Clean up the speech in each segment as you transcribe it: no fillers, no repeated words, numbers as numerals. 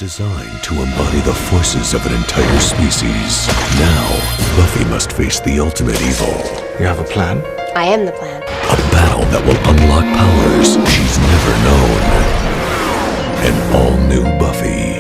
designed to embody the forces of an entire species. Now, Buffy must face the ultimate evil. You have a plan? I am the plan. A battle that will unlock powers she's never known. An all-new Buffy.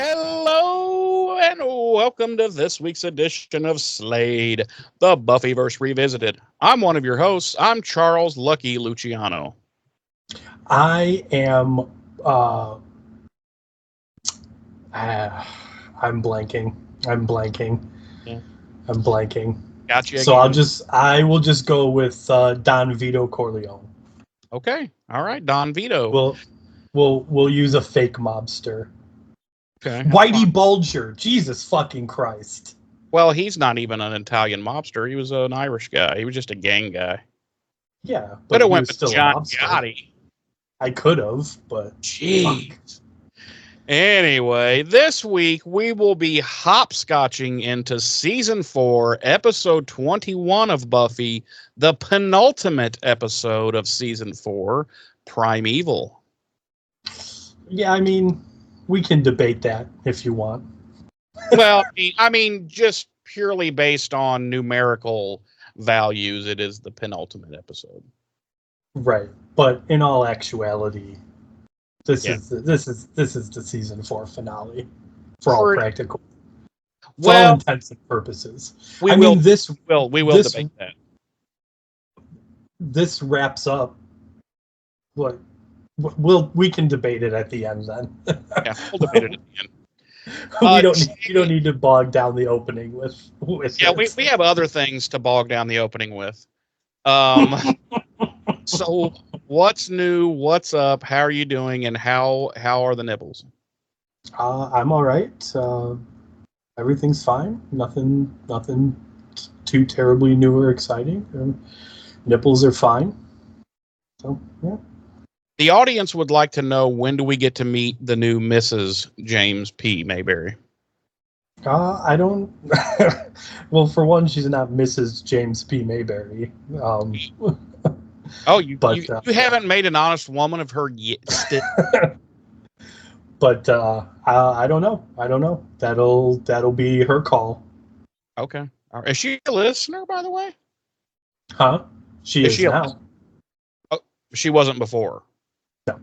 Hello, and welcome to this week's edition of Slade, the Buffyverse Revisited. I'm one of your hosts. I'm Charles Lucky Luciano. I am, I'm blanking. Yeah. I'm blanking. Gotcha. So I will just go with Don Vito Corleone. Okay. All right. Don Vito. We'll use a fake mobster. Okay. Whitey Bulger. Jesus fucking Christ. Well, he's not even an Italian mobster. He was an Irish guy. He was just a gang guy. Yeah, Could have he went was with still a John mobster. Gotti. I could have, but Jeez. fuck. Anyway, this week we will be hopscotching into Season 4, Episode 21 of Buffy, the penultimate episode of Season 4, Primeval. Yeah, I mean, we can debate that if you want. Well, I mean, just purely based on numerical values, it is the penultimate episode. Right, but in all actuality, this Yeah. is the season 4 finale for all For- practical, for all Well, intents and purposes. we I will mean, this this, debate that. this wraps up. What we can debate it at the end then. Yeah, we'll debate it at the end. We don't need to bog down the opening with Yeah, this. we have other things to bog down the opening with. So what's new? What's up? How are you doing? And how are the nipples? I'm all right. Everything's fine. Nothing too terribly new or exciting. Nipples are fine. So yeah. The audience would like to know, when do we get to meet the new Mrs. James P. Mayberry? I don't. Well, for one, she's not Mrs. James P. Mayberry. Oh, you haven't made an honest woman of her yet. But I don't know. That'll be her call. Okay. All right. Is she a listener, by the way? Huh? She is now. Oh, she wasn't before. No.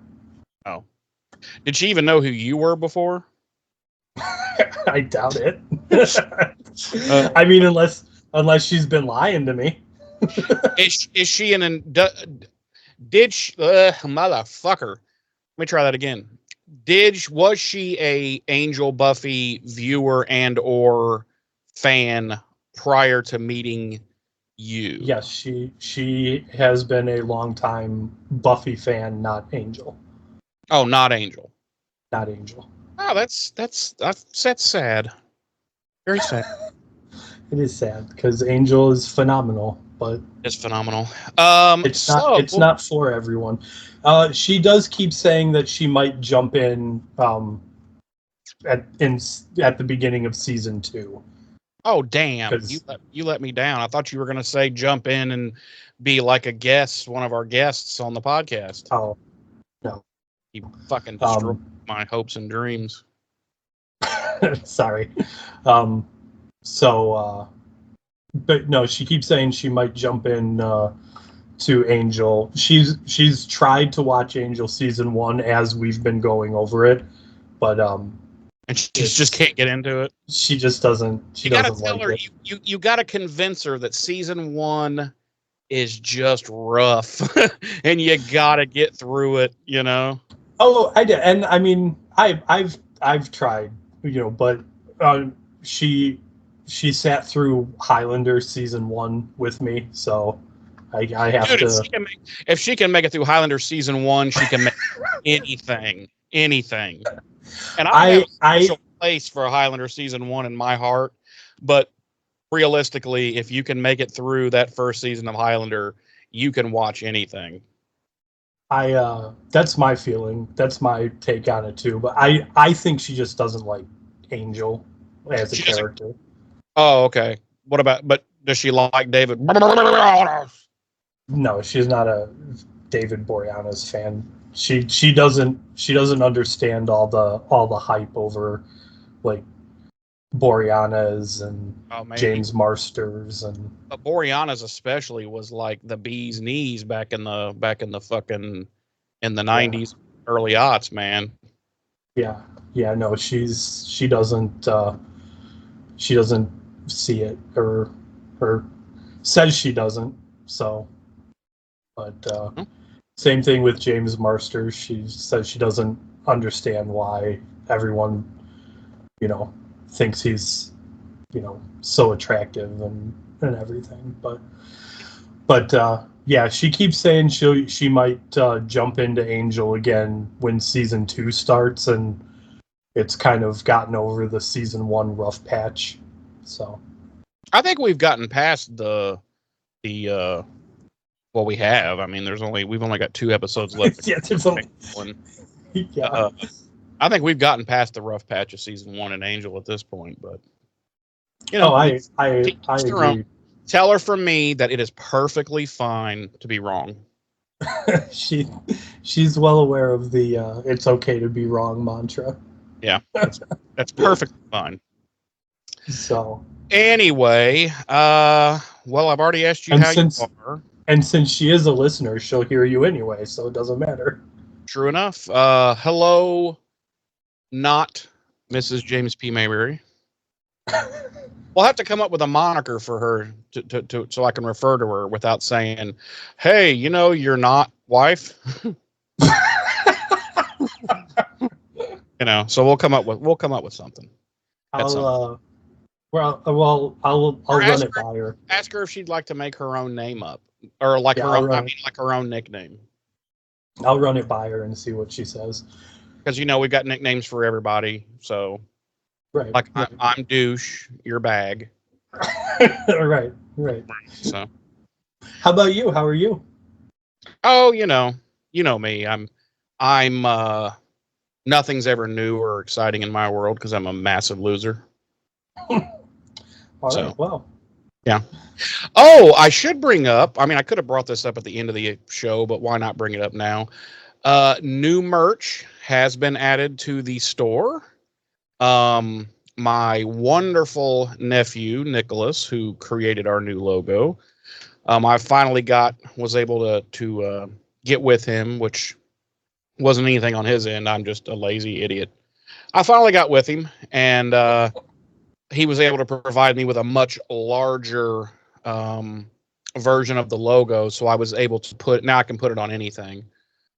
Oh. Did she even know who you were before? I doubt it. I mean, unless she's been lying to me. Is she did she, motherfucker? Let me try that again. Was she a Angel Buffy viewer and or fan prior to meeting you? Yes, she has been a long-time Buffy fan, not Angel. Oh, not Angel. Not Angel. Oh, that's sad. Very sad. It is sad because Angel is phenomenal, but It's phenomenal. it's not for everyone. She does keep saying that she might jump in at the beginning of season 2. Oh, damn! You let me down. I thought you were gonna say jump in and be like a guest, one of our guests on the podcast. Oh, no. You fucking destroyed my hopes and dreams. Sorry. But no, she keeps saying she might jump in to Angel. She's tried to watch Angel season 1 as we've been going over it, but And she just can't get into it. she just doesn't. She You gotta doesn't tell like her. it. You gotta convince her that season 1 is just rough, and you gotta get through it. You know. Oh, I did, and I mean, I've tried, but she sat through Highlander season 1 with me, so I have Dude, to. if she can make it through Highlander season 1, she can make anything. And I have a special place for Highlander season 1 in my heart, but realistically, if you can make it through that first season of Highlander, you can watch anything. That's my feeling. That's my take on it too. But I think she just doesn't like Angel as a character. Oh, okay. What about? But Does she like David? No, she's not a David Boreanaz fan. She doesn't understand all the hype over like Boreanaz and James Marsters and Boreanaz especially was like the bee's knees back in the fucking in the 90s, early aughts, man. Yeah. No, she doesn't see it or says she doesn't. So, but same thing with James Marsters. She says she doesn't understand why everyone, thinks he's, so attractive and everything. But yeah, she keeps saying she might jump into Angel again when season 2 starts, and it's kind of gotten over the season 1 rough patch. So I think we've gotten past the well, we have. I mean, we've only got 2 episodes left. Yeah, there's only one. Yeah. I think we've gotten past the rough patch of season 1 in Angel at this point, but I agree. Tell her from me that it is perfectly fine to be wrong. She's well aware of the "it's okay to be wrong" mantra. Yeah, that's perfectly fine. So anyway, well, I've already asked you how you are. And since she is a listener, she'll hear you anyway, so it doesn't matter. True enough. Hello, not Mrs. James P. Mayberry. We'll have to come up with a moniker for her to so I can refer to her without saying, "Hey, you're not wife." So we'll come up with something. I'll run it by her. Ask her if she'd like to make her own name up, or like her own nickname. I'll run it by her and see what she says. Because we've got nicknames for everybody. So, right. Like I'm douche, you're bag. Right. So, how about you? How are you? Oh, you know me. I'm nothing's ever new or exciting in my world because I'm a massive loser. All right. Well. Yeah. Oh, I should bring up. I mean, I could have brought this up at the end of the show, but why not bring it up now? New merch has been added to the store. My wonderful nephew Nicholas, who created our new logo, I finally was able to get with him, which wasn't anything on his end. I'm just a lazy idiot. I finally got with him, and he was able to provide me with a much larger version of the logo. So I was able to now I can put it on anything.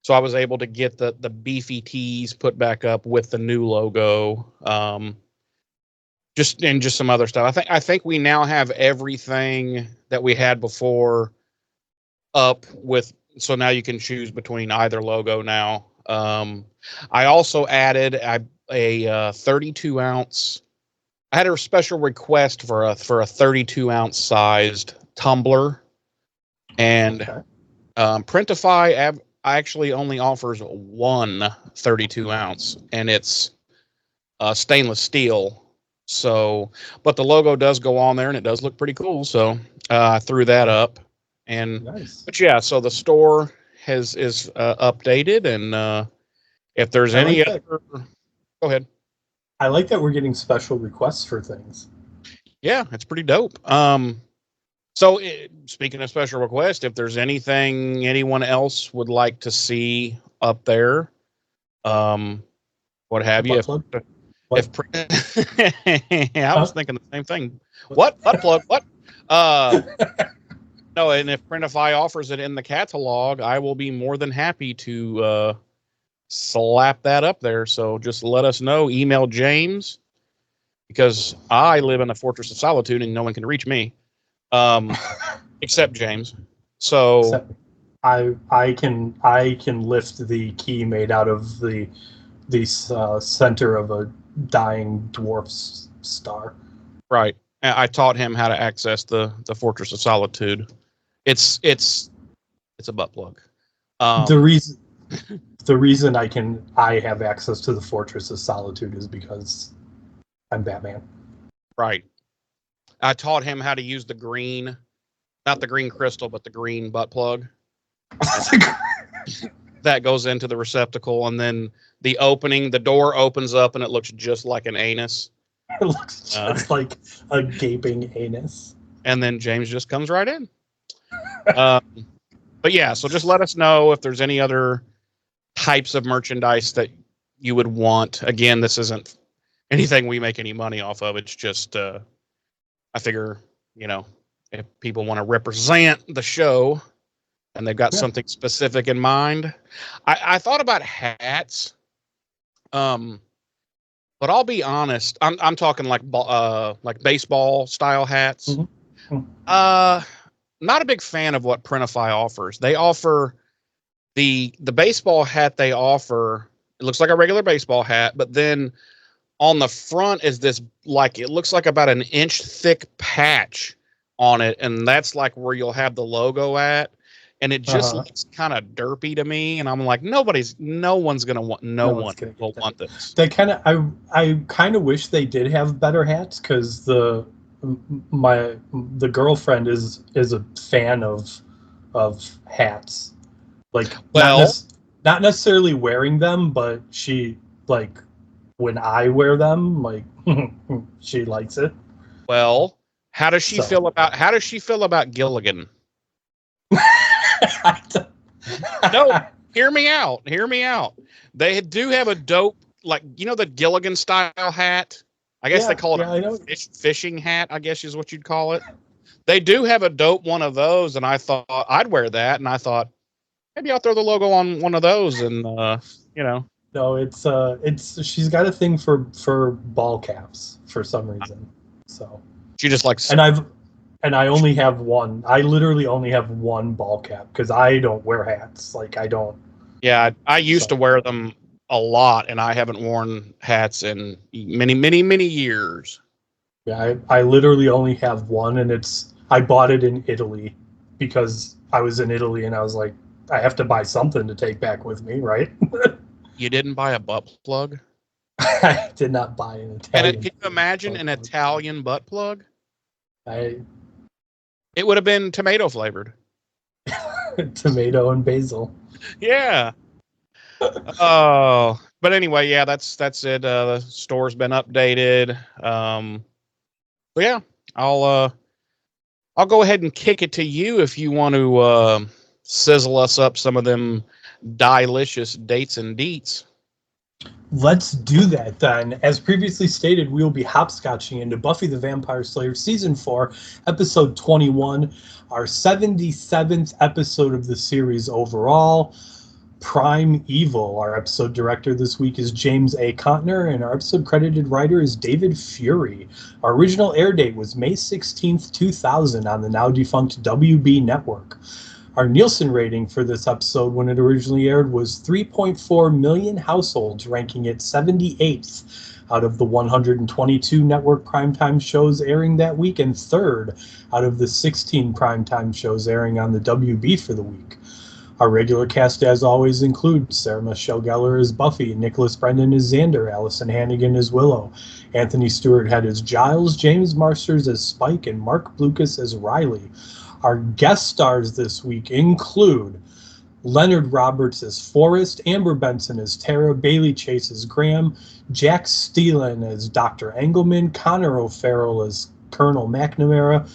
So I was able to get the beefy tees put back up with the new logo, just some other stuff. I think we now have everything that we had before up with. So now you can choose between either logo now. I also added a 32 ounce. I had a special request for a 32 ounce sized tumbler, and Printify actually only offers one 32 ounce, and it's stainless steel. So, but the logo does go on there, and it does look pretty cool. So I threw that up, and nice. But yeah, so the store is updated, and if there's any other, go ahead. I like that we're getting special requests for things. Yeah, it's pretty dope. So speaking of special requests, if there's anything anyone else would like to see up there, what have you? I was thinking the same thing. What? Butt plug? What? No, and if Printify offers it in the catalog, I will be more than happy to slap that up there. So just let us know. Email James, because I live in a fortress of solitude and no one can reach me, except James. So I can lift the key made out of the center of a dying dwarf's star. Right. I taught him how to access the fortress of solitude. It's a butt plug. The reason I have access to the Fortress of Solitude is because I'm Batman. Right. I taught him how to use the green, not the green crystal, but the green butt plug. That goes into the receptacle, and then the door opens up, and it looks just like an anus. It looks just like a gaping anus. And then James just comes right in. But yeah, so just let us know if there's any other types of merchandise that you would want. Again, this isn't anything we make any money off of. It's just, I figure, if people want to represent the show and they've got something specific in mind. I thought about hats. But I'll be honest. I'm talking like baseball style hats. Mm-hmm. Not a big fan of what Printify offers. They offer the baseball hat they offer. It looks like a regular baseball hat, but then on the front is this, like, it looks like about an inch thick patch on it. And that's like where you'll have the logo at. And it just looks kind of derpy to me. And I'm like, no one's going to want, no one will want this. They I kind of wish they did have better hats, because the girlfriend is a fan of hats. Like, not necessarily wearing them, but she, like, when I wear them, like, she likes it. Well, how does she feel about Gilligan? No, hear me out. They do have a dope, like, the Gilligan style hat. I guess they call it a fishing hat, I guess is what you'd call it. They do have a dope one of those, and I thought I'd wear that, and I thought maybe I'll throw the logo on one of those, and No, it's she's got a thing for ball caps for some reason. So she just likes, and I only have one. I literally only have one ball cap because I don't wear hats. Like, I don't. Yeah, I used to wear them a lot, and I haven't worn hats in many, many, many years. Yeah, I literally only have one, and I bought it in Italy because I was in Italy, and I was like, I have to buy something to take back with me, right? You didn't buy a butt plug? I did not buy an Italian. Can you imagine an Italian butt plug? It would have been tomato flavored. Tomato and basil. Yeah. Oh, but anyway, yeah, that's it. The store's been updated. But yeah, I'll go ahead and kick it to you if you want to sizzle us up some of them delicious dates and deets. Let's do that then. As previously stated, we will be hopscotching into Buffy the Vampire Slayer Season 4, Episode 21, our 77th episode of the series overall, Primeval. Our episode director this week is James A. Contner, and our episode credited writer is David Fury. Our original air date was May 16th, 2000 on the now-defunct WB network. Our Nielsen rating for this episode when it originally aired was 3.4 million households, ranking it 78th out of the 122 network primetime shows airing that week, and third out of the 16 primetime shows airing on the WB for the week. Our regular cast, as always, includes Sarah Michelle Gellar as Buffy, Nicholas Brendan as Xander, Allison Hannigan as Willow, Anthony Stewart Head as Giles, James Marsters as Spike, and Mark Blucas as Riley. Our guest stars this week include Leonard Roberts as Forrest, Amber Benson as Tara, Bailey Chase as Graham, Jack Steelan as Dr. Engelman, Connor O'Farrell as Colonel McNamara,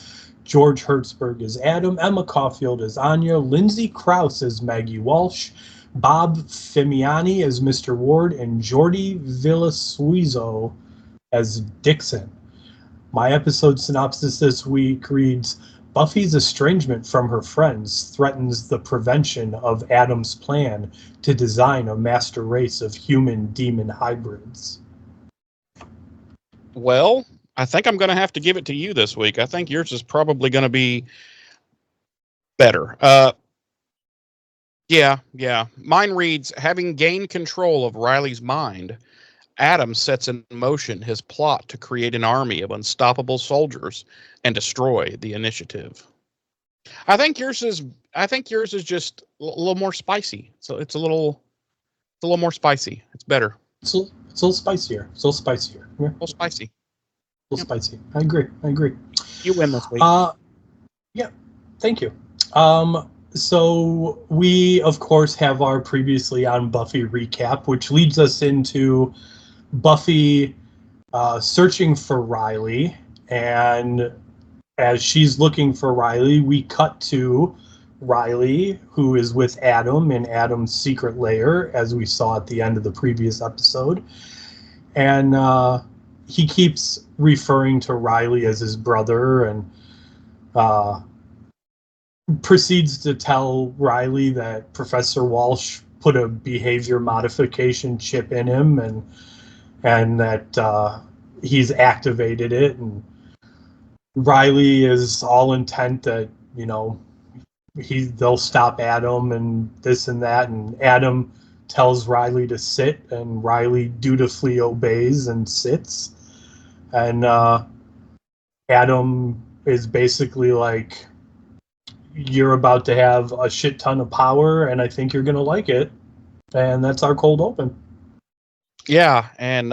George Hertzberg as Adam, Emma Caulfield as Anya, Lindsay Krause as Maggie Walsh, Bob Fimiani as Mr. Ward, and Jordi Villasuizo as Dixon. My episode synopsis this week reads, Buffy's estrangement from her friends threatens the prevention of Adam's plan to design a master race of human-demon hybrids. Well, I think I'm going to have to give it to you this week. I think yours is probably going to be better. Yeah. Mine reads, having gained control of Riley's mind, Adam sets in motion his plot to create an army of unstoppable soldiers and destroy the initiative. I think yours is just a little more spicy. So it's a little more spicy. It's better. It's a little spicier. Yeah. A little spicy. little spicy. I agree. You win this week. Yeah, thank you. So we, of course, have our previously on Buffy recap, which leads us into Buffy searching for Riley. And as she's looking for Riley, we cut to Riley, who is with Adam in Adam's secret lair, as we saw at the end of the previous episode. And he keeps referring to Riley as his brother, and proceeds to tell Riley that Professor Walsh put a behavior modification chip in him, and that he's activated it. And Riley is all intent that, you know, they'll stop Adam and this and that. And Adam tells Riley to sit, and Riley dutifully obeys and sits. And Adam is basically like, you're about to have a shit ton of power, and I think you're going to like it. And that's our cold open. Yeah, and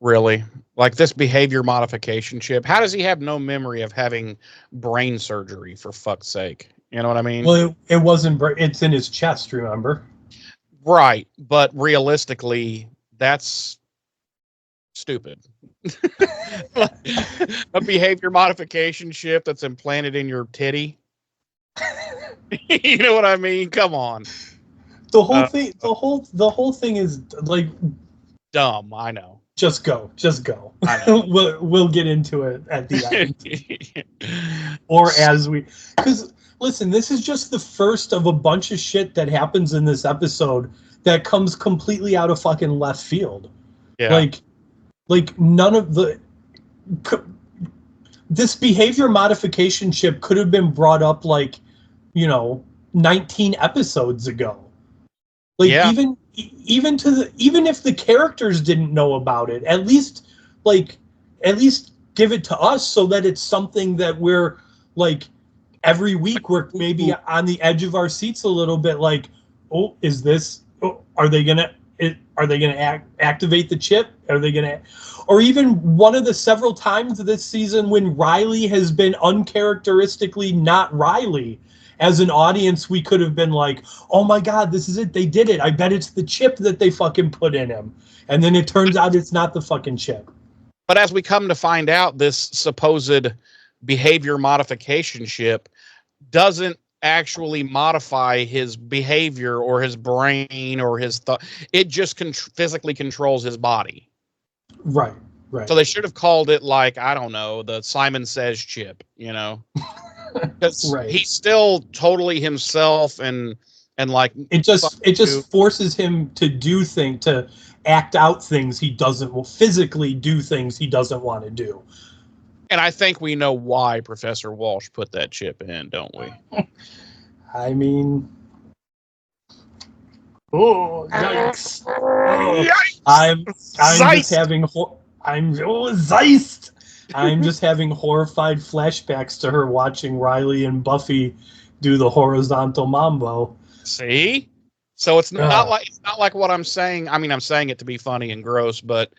really, like this behavior modification chip, how does he have no memory of having brain surgery, for fuck's sake? You know what I mean? Well, it wasn't, it's in his chest, remember? Right, but realistically, that's stupid. A behavior modification chip that's implanted in your titty. You know what I mean? Come on. The whole thing is like dumb. I know. Just go. I know. we'll get into it at the end. Or as we, because listen, this is just the first of a bunch of shit that happens in this episode that comes completely out of fucking left field. Yeah. Like none of this behavior modification chip could have been brought up 19 episodes ago. Even if the characters didn't know about it, at least give it to us so that it's something that we're every week we're maybe on the edge of our seats a little bit, is this, are they gonna activate the chip? Are they gonna, or even one of the several times this season when Riley has been uncharacteristically not Riley. As an audience, we could have been like, oh my God, this is it. They did it. I bet it's the chip that they fucking put in him. And then it turns out it's not the fucking chip. But as we come to find out, this supposed behavior modification chip doesn't actually modify his behavior or his brain or his thought. It just physically controls his body. Right. So they should have called it I don't know, the Simon Says chip, you know? Because he's still totally himself, and it just forces him to do things, to act out things he doesn't, physically do things he doesn't want to do. And I think we know why Professor Walsh put that chip in, don't we? I mean, oh yikes! Yikes! I'm just having Zeist. I'm just having horrified flashbacks to her watching Riley and Buffy do the horizontal mambo. See? So it's not like what I'm saying. I mean, I'm saying it to be funny and gross, but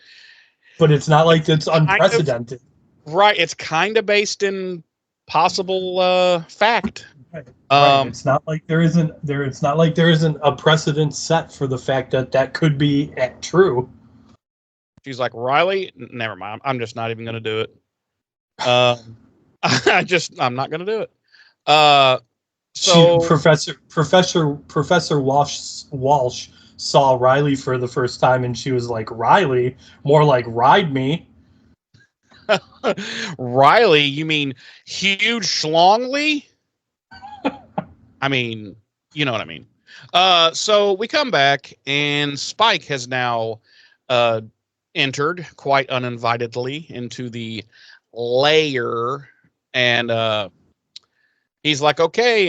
it's not like it's unprecedented. Right. It's kind of based in possible fact. Right. It's not like there isn't a precedent set for the fact that could be true. She's like, Riley, never mind. I'm just not even going to do it. I'm not going to do it. So Professor Walsh saw Riley for the first time, and she was like, Riley, more like ride me. Riley, you mean huge schlongly? I mean, you know what I mean. So we come back, and Spike has now entered quite uninvitedly into the lair, and he's like, okay,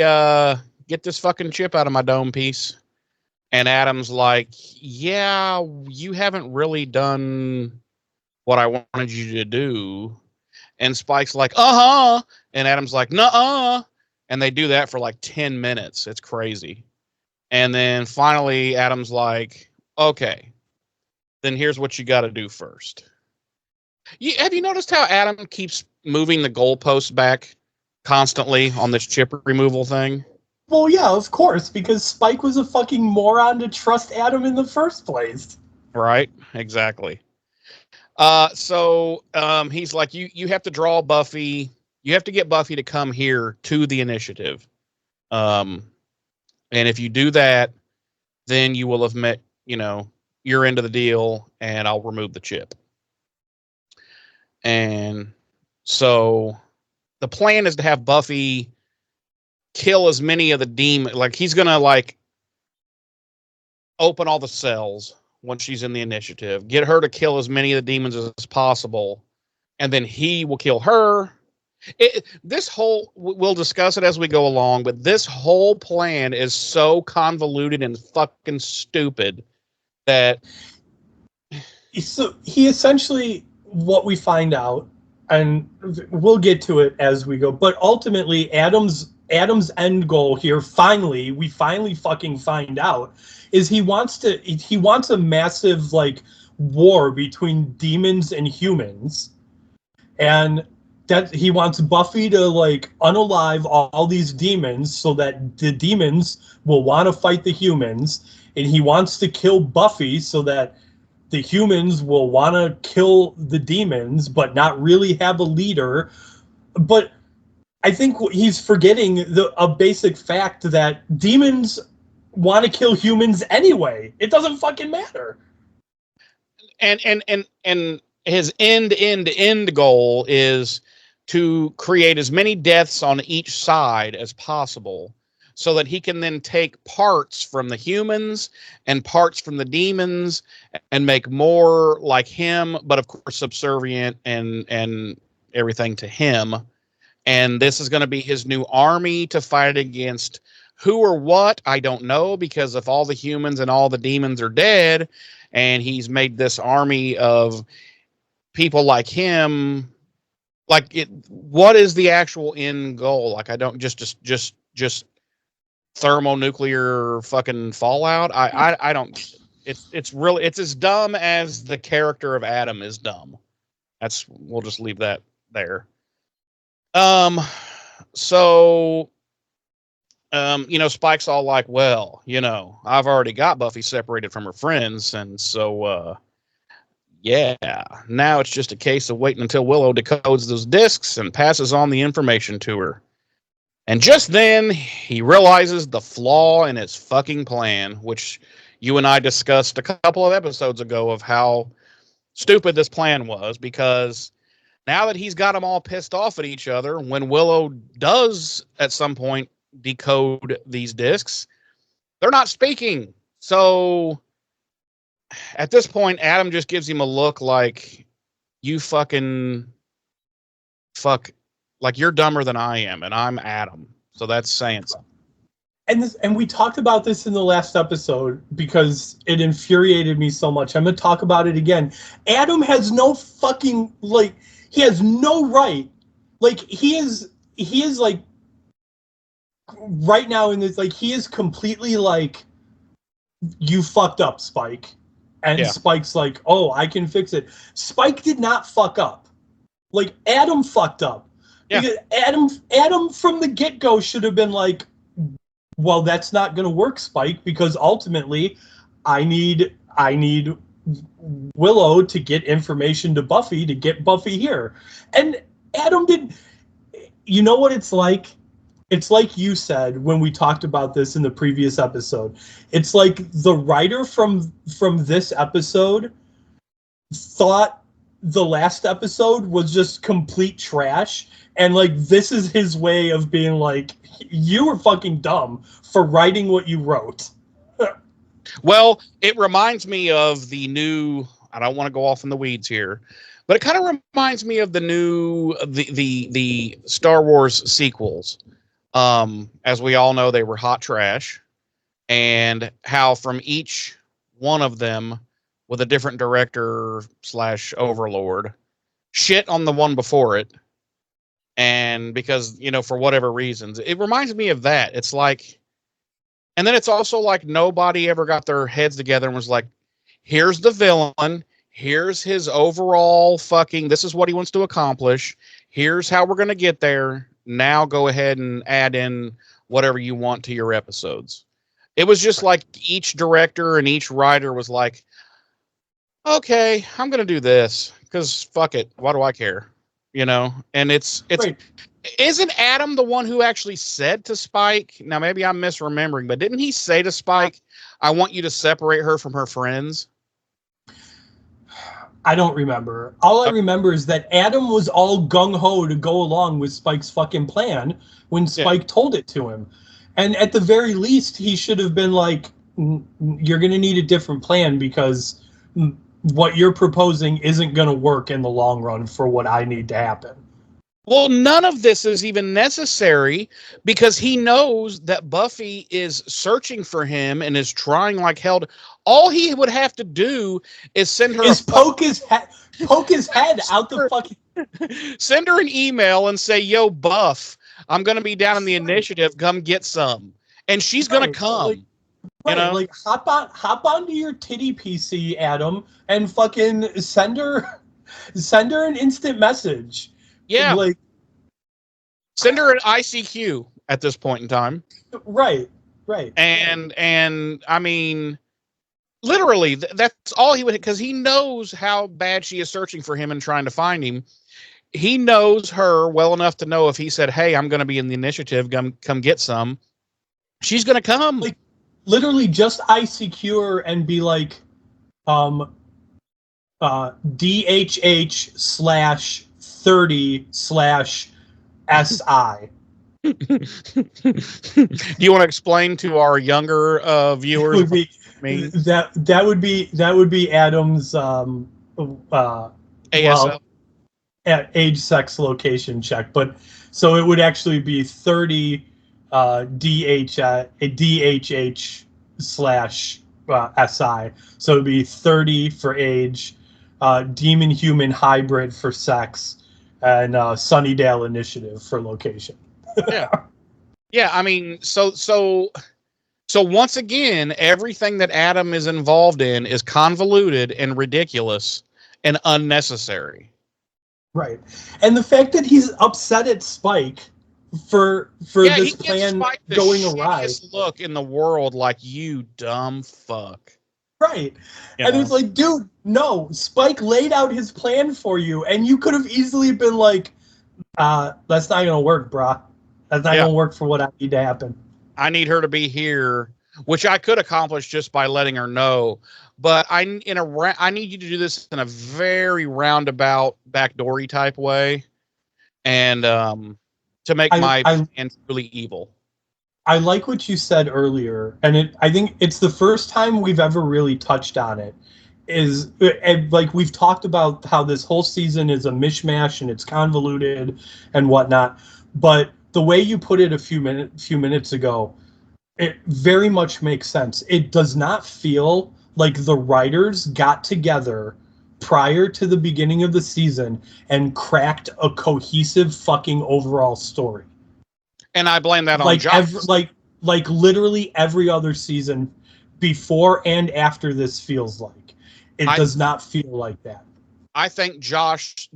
get this fucking chip out of my dome piece. And Adam's like, yeah, you haven't really done what I wanted you to do. And Spike's like, uh-huh. And Adam's like, nuh-uh. And they do that for 10 minutes. It's crazy. And then finally Adam's like, okay, then here's what you got to do first. Have you noticed how Adam keeps moving the goalposts back constantly on this chip removal thing? Well, yeah, of course, because Spike was a fucking moron to trust Adam in the first place. Right, exactly. So he's like, you have to draw Buffy. You have to get Buffy to come here to the initiative. And if you do that, then you will have met, your end of the deal, and I'll remove the chip. And so the plan is to have Buffy kill as many of the demons. Like, he's going to, open all the cells once she's in the initiative, get her to kill as many of the demons as possible, and then he will kill her. We'll discuss it as we go along, but this whole plan is so convoluted and fucking stupid that... So he essentially, what we find out, and we'll get to it as we go, but ultimately Adam's end goal here, we finally fucking find out, is he wants a massive war between demons and humans, and that he wants Buffy to unalive all these demons so that the demons will want to fight the humans, and he wants to kill Buffy so that the humans will want to kill the demons but not really have a leader. But I think he's forgetting a basic fact that demons want to kill humans anyway. It doesn't fucking matter. And his end goal is to create as many deaths on each side as possible, so that he can then take parts from the humans and parts from the demons and make more like him, but of course subservient and everything to him. And this is going to be his new army to fight against who or what, I don't know, because if all the humans and all the demons are dead, and he's made this army of people like him, what is the actual end goal? I don't just thermonuclear fucking fallout. I don't. It's as dumb as the character of Adam is dumb. We'll just leave that there. So, Spike's all like, well, I've already got Buffy separated from her friends. And so, yeah, now it's just a case of waiting until Willow decodes those discs and passes on the information to her. And just then he realizes the flaw in his fucking plan, which you and I discussed a couple of episodes ago of how stupid this plan was, because now that he's got them all pissed off at each other, when Willow does at some point decode these discs, they're not speaking. So at this point, Adam just gives him a look like, you fucking fuck, like you're dumber than I am, and I'm Adam. So that's saying something. And we talked about this in the last episode because it infuriated me so much. I'm going to talk about it again. Adam has no fucking, he has no right. He is right now in this, he is completely you fucked up, Spike. And yeah. Spike's like, oh, I can fix it. Spike did not fuck up. Adam fucked up. Yeah. Because Adam from the get-go should have been like, well, that's not going to work, Spike, because ultimately I need Willow to get information to Buffy to get Buffy here. And Adam did. You know what it's like? It's like you said when we talked about this in the previous episode. It's like the writer from this episode thought the last episode was just complete trash, and this is his way of being like, you were fucking dumb for writing what you wrote. Well, it reminds me of the new, I don't want to go off in the weeds here, but it kind of reminds me of the new, the Star Wars sequels. As we all know, they were hot trash, and how from each one of them with a different director / overlord shit on the one before it. And because, for whatever reasons, it reminds me of that. It's like, and then it's also like nobody ever got their heads together and was like, here's the villain. Here's his overall fucking, this is what he wants to accomplish. Here's how we're going to get there. Now go ahead and add in whatever you want to your episodes. It was just like each director and each writer was like, okay, I'm going to do this because fuck it. Why do I care? You know? And it's, Right. Isn't Adam the one who actually said to Spike? Now, maybe I'm misremembering, but didn't he say to Spike, I want you to separate her from her friends? I don't remember. All I remember is that Adam was all gung-ho to go along with Spike's fucking plan when Spike told it to him. And at the very least, he should have been like, you're going to need a different plan because what you're proposing isn't going to work in the long run for what I need to happen. Well, none of this is even necessary because he knows that Buffy is searching for him and is trying like hell to, all he would have to do is send her poke his head out the fucking send her an email and say, yo, Buff, I'm going to be down in the initiative. Come get some. And she's going to come. Like, right, you know? Like hop onto your titty PC, Adam, and fucking send her an instant message. Yeah. Like, send her an ICQ at this point in time. Right. And I mean, literally, that's all he would, because he knows how bad she is searching for him and trying to find him. He knows her well enough to know if he said, hey, I'm going to be in the initiative, come get some, she's going to come. Like, literally just ICQ her and be like, DHH/30/SI. Do you want to explain to our younger viewers? That would be Adam's ASL. Age, sex, location check. But so it would actually be 30 DHH/SI. So it'd be 30 for age, demon human hybrid for sex, and Sunnydale Initiative for location. Yeah. I mean, so once again, everything that Adam is involved in is convoluted and ridiculous and unnecessary. Right, and the fact that he's upset at Spike for this plan going awry. Look in the world, like, you dumb fuck. Right. And it's like, dude, no, Spike laid out his plan for you, and you could have easily been like, that's not gonna work, brah. That's not gonna work for what I need to happen. I need her to be here, which I could accomplish just by letting her know. But I need you to do this in a very roundabout, backdoory type way, and to make my plan truly evil. I like what you said earlier, and I think it's the first time we've ever really touched on it. Like, we've talked about how this whole season is a mishmash and it's convoluted and whatnot, but the way you put it a few minutes ago, it very much makes sense. It does not feel like the writers got together prior to the beginning of the season and cracked a cohesive fucking overall story. And I blame that on Josh. Like literally every other season before and after this feels like. It does not feel like that. I think Josh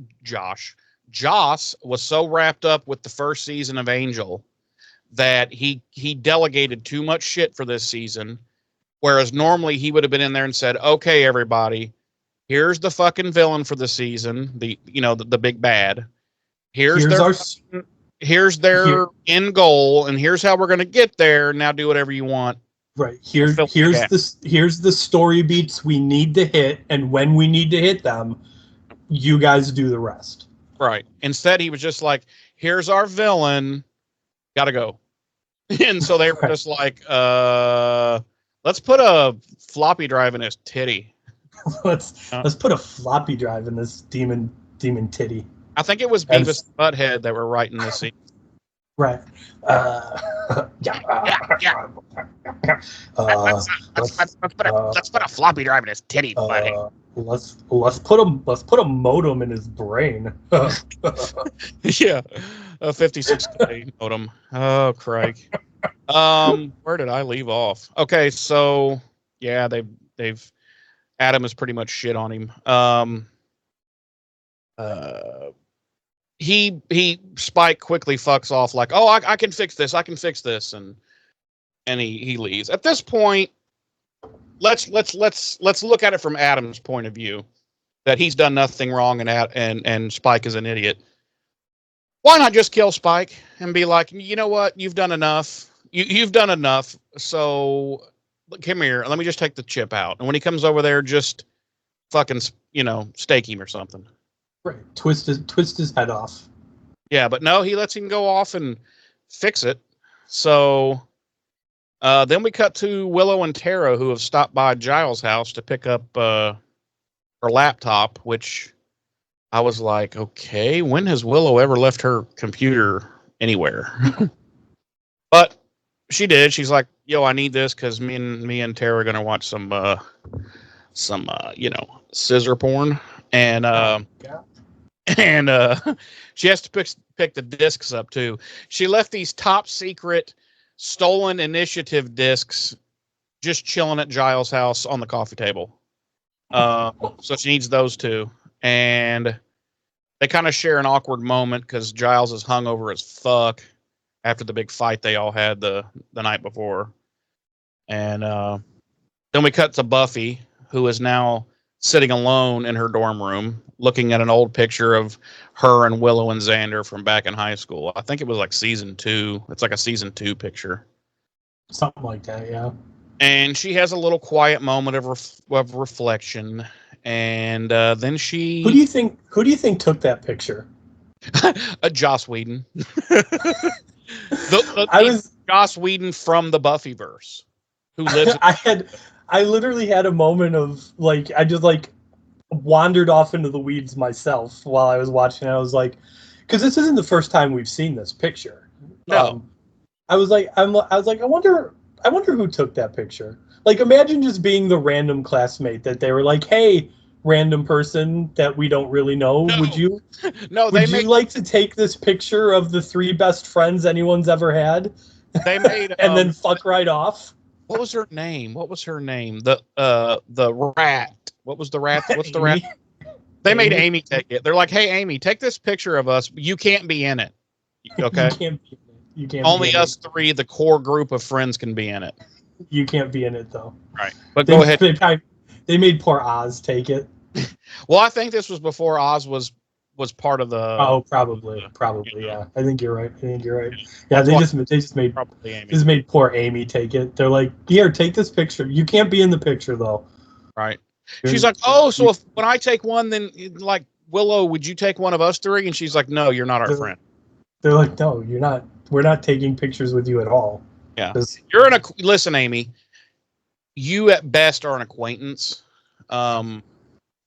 was so wrapped up with the first season of Angel that he delegated too much shit for this season. Whereas normally he would have been in there and said, okay, everybody, here's the fucking villain for the season, the big bad. Here's their end goal, and here's how we're going to get there. Now do whatever you want. Right. Here's the story beats we need to hit, and when we need to hit them, you guys do the rest. Right. Instead, he was just like, here's our villain, gotta go. And so they were just like, let's put a floppy drive in his titty. Let's put a floppy drive in this demon titty. I think it was Beavis and Butthead that were writing this scene. Right. Let's put a floppy drive in his titty, buddy. Let's put a modem in his brain. Yeah, a 56K modem. Oh, Craig. Where did I leave off? Okay, so yeah, they've Adam has pretty much shit on him. He Spike quickly fucks off like, oh, I can fix this, and he leaves. At this point, let's look at it from Adam's point of view, that he's done nothing wrong and Spike is an idiot. Why not just kill Spike and be like, you know what, you've done enough. You've done enough. So come here, let me just take the chip out. And when he comes over there, just fucking, stake him or something. Right. Twist his head off. Yeah, but no, he lets him go off and fix it. So then we cut to Willow and Tara, who have stopped by Giles' house to pick up her laptop, which I was like, okay, when has Willow ever left her computer anywhere? But she did. She's like, yo, I need this because me and Tara are going to watch some scissor porn. And she has to pick the discs up too. She left these top secret stolen initiative discs just chilling at Giles' house on the coffee table. So she needs those two. And they kind of share an awkward moment because Giles is hungover as fuck after the big fight they all had the night before. And then we cut to Buffy, who is now sitting alone in her dorm room, looking at an old picture of her and Willow and Xander from back in high school. I think it was like season 2. It's like a season 2 picture. Something like that, yeah. And she has a little quiet moment of reflection. And then she... Who do you think took that picture? Joss Whedon. Joss Whedon from the Buffyverse, who lives... I literally had a moment of like, I just like wandered off into the weeds myself while I was watching. I was like, because this isn't the first time we've seen this picture. No. I was like, I wonder who took that picture. Like, imagine just being the random classmate that they were like, hey, random person that we don't really know, No. would you you like to take this picture of the 3 best friends anyone's ever had? They made and then fuck right off. What was her name? The rat. What was the rat? What's the rat? They made Amy take it. They're like, hey, Amy, take this picture of us. You can't be in it. Okay. You can't. Only us 3, the core group of friends, can be in it. You can't be in it though. Right. But go ahead. They made poor Oz take it. Well, I think this was before Oz was part of the... Oh, probably, yeah. I think you're right. Yeah, they just made poor Amy take it. They're like, here, take this picture. You can't be in the picture though. Right. She's like, oh, so when I take one, then like, Willow, would you take one of us 3? And she's like, no, you're not our friend. They're like, no, you're not. We're not taking pictures with you at all. Yeah. Listen, Amy, you at best are an acquaintance.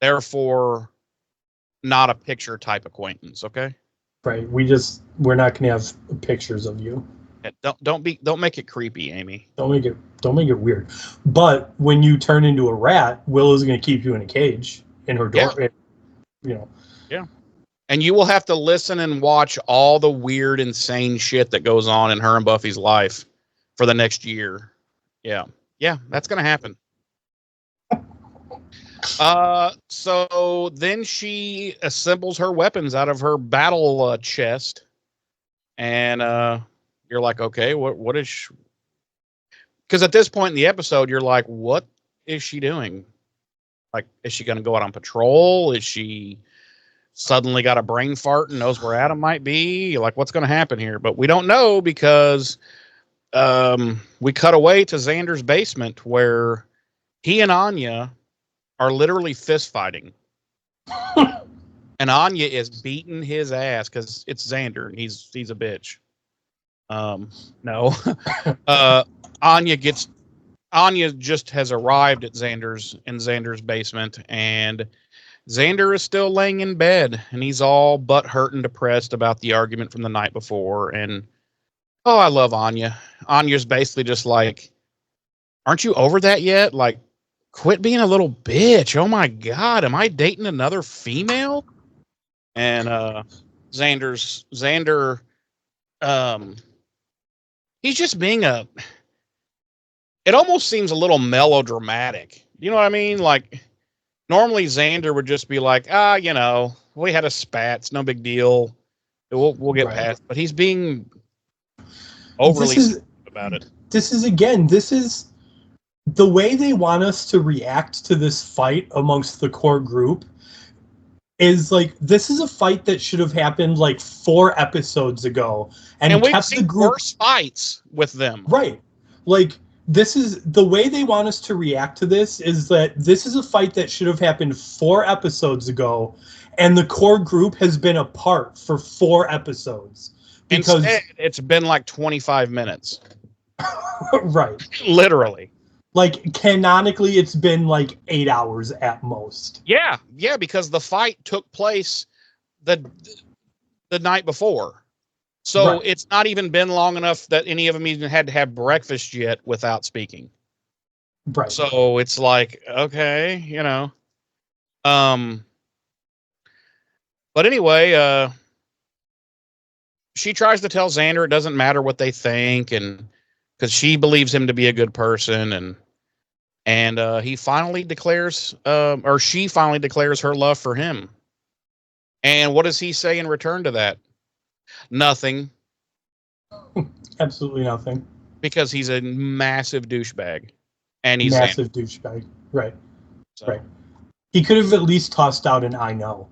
Therefore, not a picture type acquaintance, okay? Right. We're not going to have pictures of you. Yeah, don't make it creepy, Amy. Don't make it weird. But when you turn into a rat, Willow's going to keep you in a cage in her door. Yeah. Yeah. And you will have to listen and watch all the weird, insane shit that goes on in her and Buffy's life for the next year. Yeah. Yeah, that's going to happen. So then she assembles her weapons out of her battle chest. And you're like, okay, what is she? Because at this point in the episode, you're like, what is she doing? Like, is she going to go out on patrol? Is she suddenly got a brain fart and knows where Adam might be? Like, what's going to happen here? But we don't know because we cut away to Xander's basement where he and Anya are literally fist fighting. And Anya is beating his ass because it's Xander and he's a bitch. No. Anya just has arrived at Xander's basement, and Xander is still laying in bed, and he's all butt hurt and depressed about the argument from the night before. And oh, I love Anya. Anya's basically just like, aren't you over that yet? Like, quit being a little bitch. Oh my God, am I dating another female? And Xander, he's just being it almost seems a little melodramatic. You know what I mean? Like, Normally, Xander would just be like, we had a spat. It's no big deal. We'll get past. But he's being overly about it. This is the way they want us to react to this fight amongst the core group is like, this is a fight that should have happened like 4 episodes ago. And we've seen worse fights with them. Right. Like, this is the way they want us to react to this is that this is a fight that should have happened 4 episodes ago, and the core group has been apart for 4 episodes. Because instead, it's been like 25 minutes. Right. Literally. Like, canonically, it's been like 8 hours at most. Yeah, because the fight took place the night before. So It's not even been long enough that any of them even had to have breakfast yet without speaking. Right. So it's like, okay, But anyway, she tries to tell Xander it doesn't matter what they think, and because she believes him to be a good person, and he finally declares, or she finally declares her love for him. And what does he say in return to that? Nothing. Absolutely nothing. Because he's a massive douchebag. And he's massive douchebag. Right. So. Right. He could have at least tossed out an I know.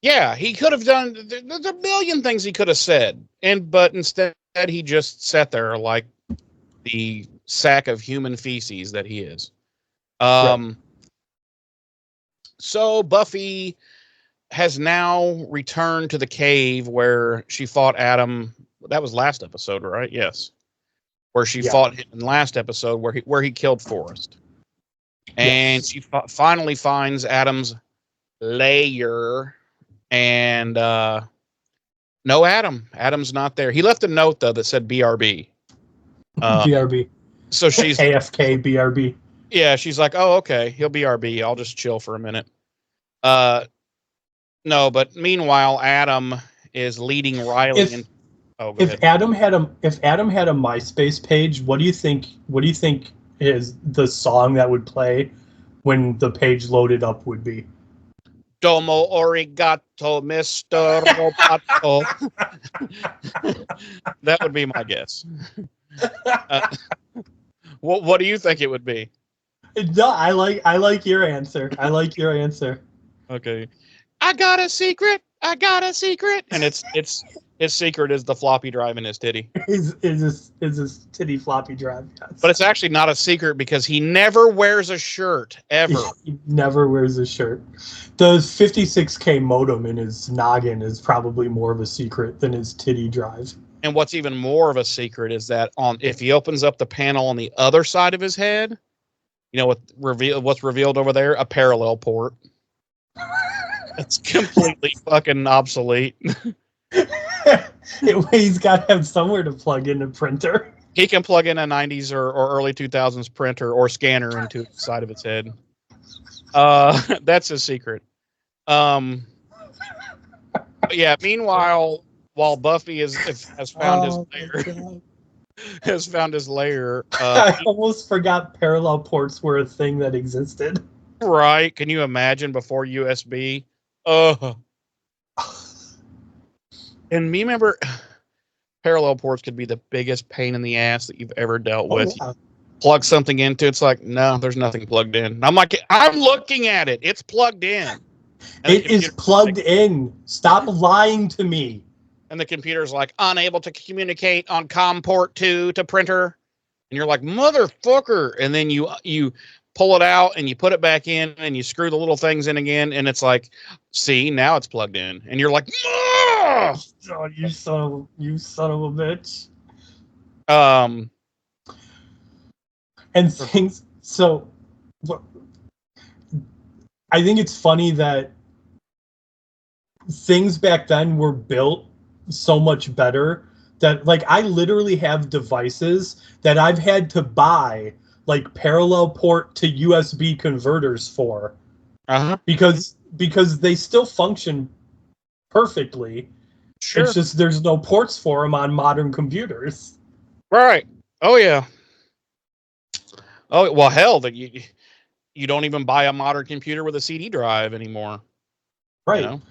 Yeah, he could have done. There's a million things he could have said. But instead he just sat there like the sack of human feces that he is. Right. So Buffy has now returned to the cave where she fought Adam. That was last episode, right? Yes. Where she fought him in last episode where he killed Forrest. And she finally finds Adam's lair. And no Adam. Adam's not there. He left a note, though, that said BRB. BRB. So she's... AFK BRB. Yeah, she's like, oh, okay, he'll BRB. I'll just chill for a minute. No, but meanwhile, Adam is leading Riley. If Adam had a MySpace page, what do you think is the song that would play when the page loaded up would be? Domo arigato, Mr. Roboto. That would be my guess. What do you think it would be? No, I like your answer. I like your answer. Okay. I got a secret. And his secret is the floppy drive in his titty. Is his titty floppy drive? Yes. But it's actually not a secret because he never wears a shirt ever. He never wears a shirt. The 56K modem in his noggin is probably more of a secret than his titty drive. And what's even more of a secret is that if he opens up the panel on the other side of his head, what's revealed over there? A parallel port. It's completely fucking obsolete. He's got to have somewhere to plug in a printer. He can plug in a 90s or early 2000s printer or scanner into the side of its head. That's his secret. Yeah. Meanwhile, while Buffy has found his lair, I almost forgot parallel ports were a thing that existed. Right? Can you imagine before USB? And remember, parallel ports could be the biggest pain in the ass that you've ever dealt with. Yeah. Plug something into it's like, no, there's nothing plugged in. I'm like, I'm looking at it. It's plugged in. And it is plugged in. Stop lying to me. And the computer's like, unable to communicate on COM port 2 to printer. And you're like, motherfucker. And then you pull it out and you put it back in and you screw the little things in again. And it's like, see, now it's plugged in. And you're like, oh, you son of a bitch. And things. So I think it's funny that things back then were built so much better that, like, I literally have devices that I've had to buy like parallel port to USB converters for, because they still function perfectly. Sure. It's just there's no ports for them on modern computers. Right. Oh yeah. Oh well, hell, that you don't even buy a modern computer with a CD drive anymore. Right. You know?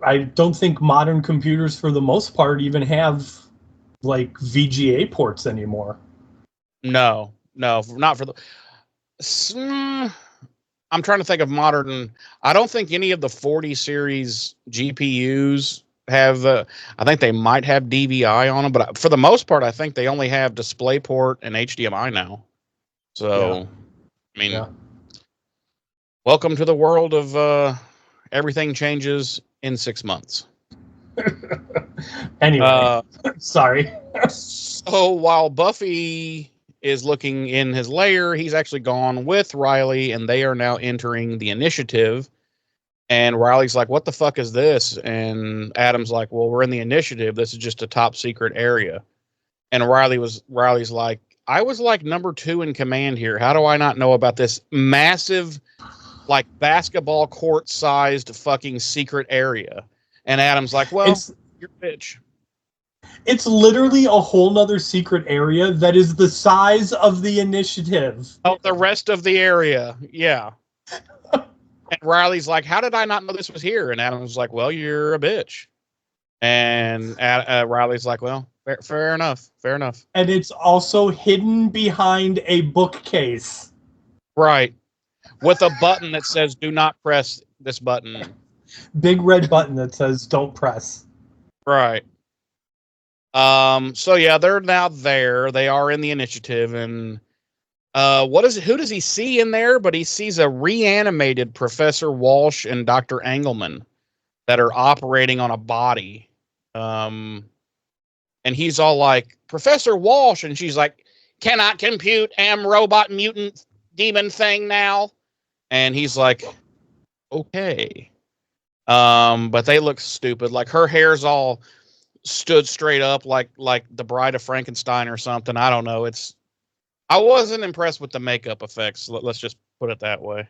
I don't think modern computers, for the most part, even have like VGA ports anymore. No, not for the. I'm trying to think of modern. I don't think any of the 40 series GPUs have. I think they might have DVI on them, but for the most part, I think they only have DisplayPort and HDMI now. So, Yeah. I mean, Yeah. welcome to the world of everything changes in 6 months. Anyway, sorry. So while Buffy is looking in his lair, he's actually gone with Riley, and they are now entering the initiative. And Riley's like, "What the fuck is this?" And Adam's like, "Well, we're in the initiative. This is just a top secret area." And Riley's like, "I was like number 2 in command here. How do I not know about this massive, like basketball court sized fucking secret area?" And Adam's like, "Well, you're a bitch." It's literally a whole nother secret area that is the size of the initiative. Oh, the rest of the area. Yeah. And Riley's like, "How did I not know this was here?" And Adam's like, "Well, you're a bitch." And Riley's like, "Well, fair enough. Fair enough." And it's also hidden behind a bookcase. Right. With a button that says, "Do not press this button." Big red button that says, "Don't press." Right. So yeah, they're now there. They are in the initiative, and who does he see in there? But he sees a reanimated Professor Walsh and Dr. Engelman that are operating on a body. And he's all like, "Professor Walsh," and she's like, "Cannot compute, am robot mutant demon thing now." And he's like, "Okay." But they look stupid. Like her hair's all stood straight up like the Bride of Frankenstein or something. I don't know. I wasn't impressed with the makeup effects. Let's just put it that way.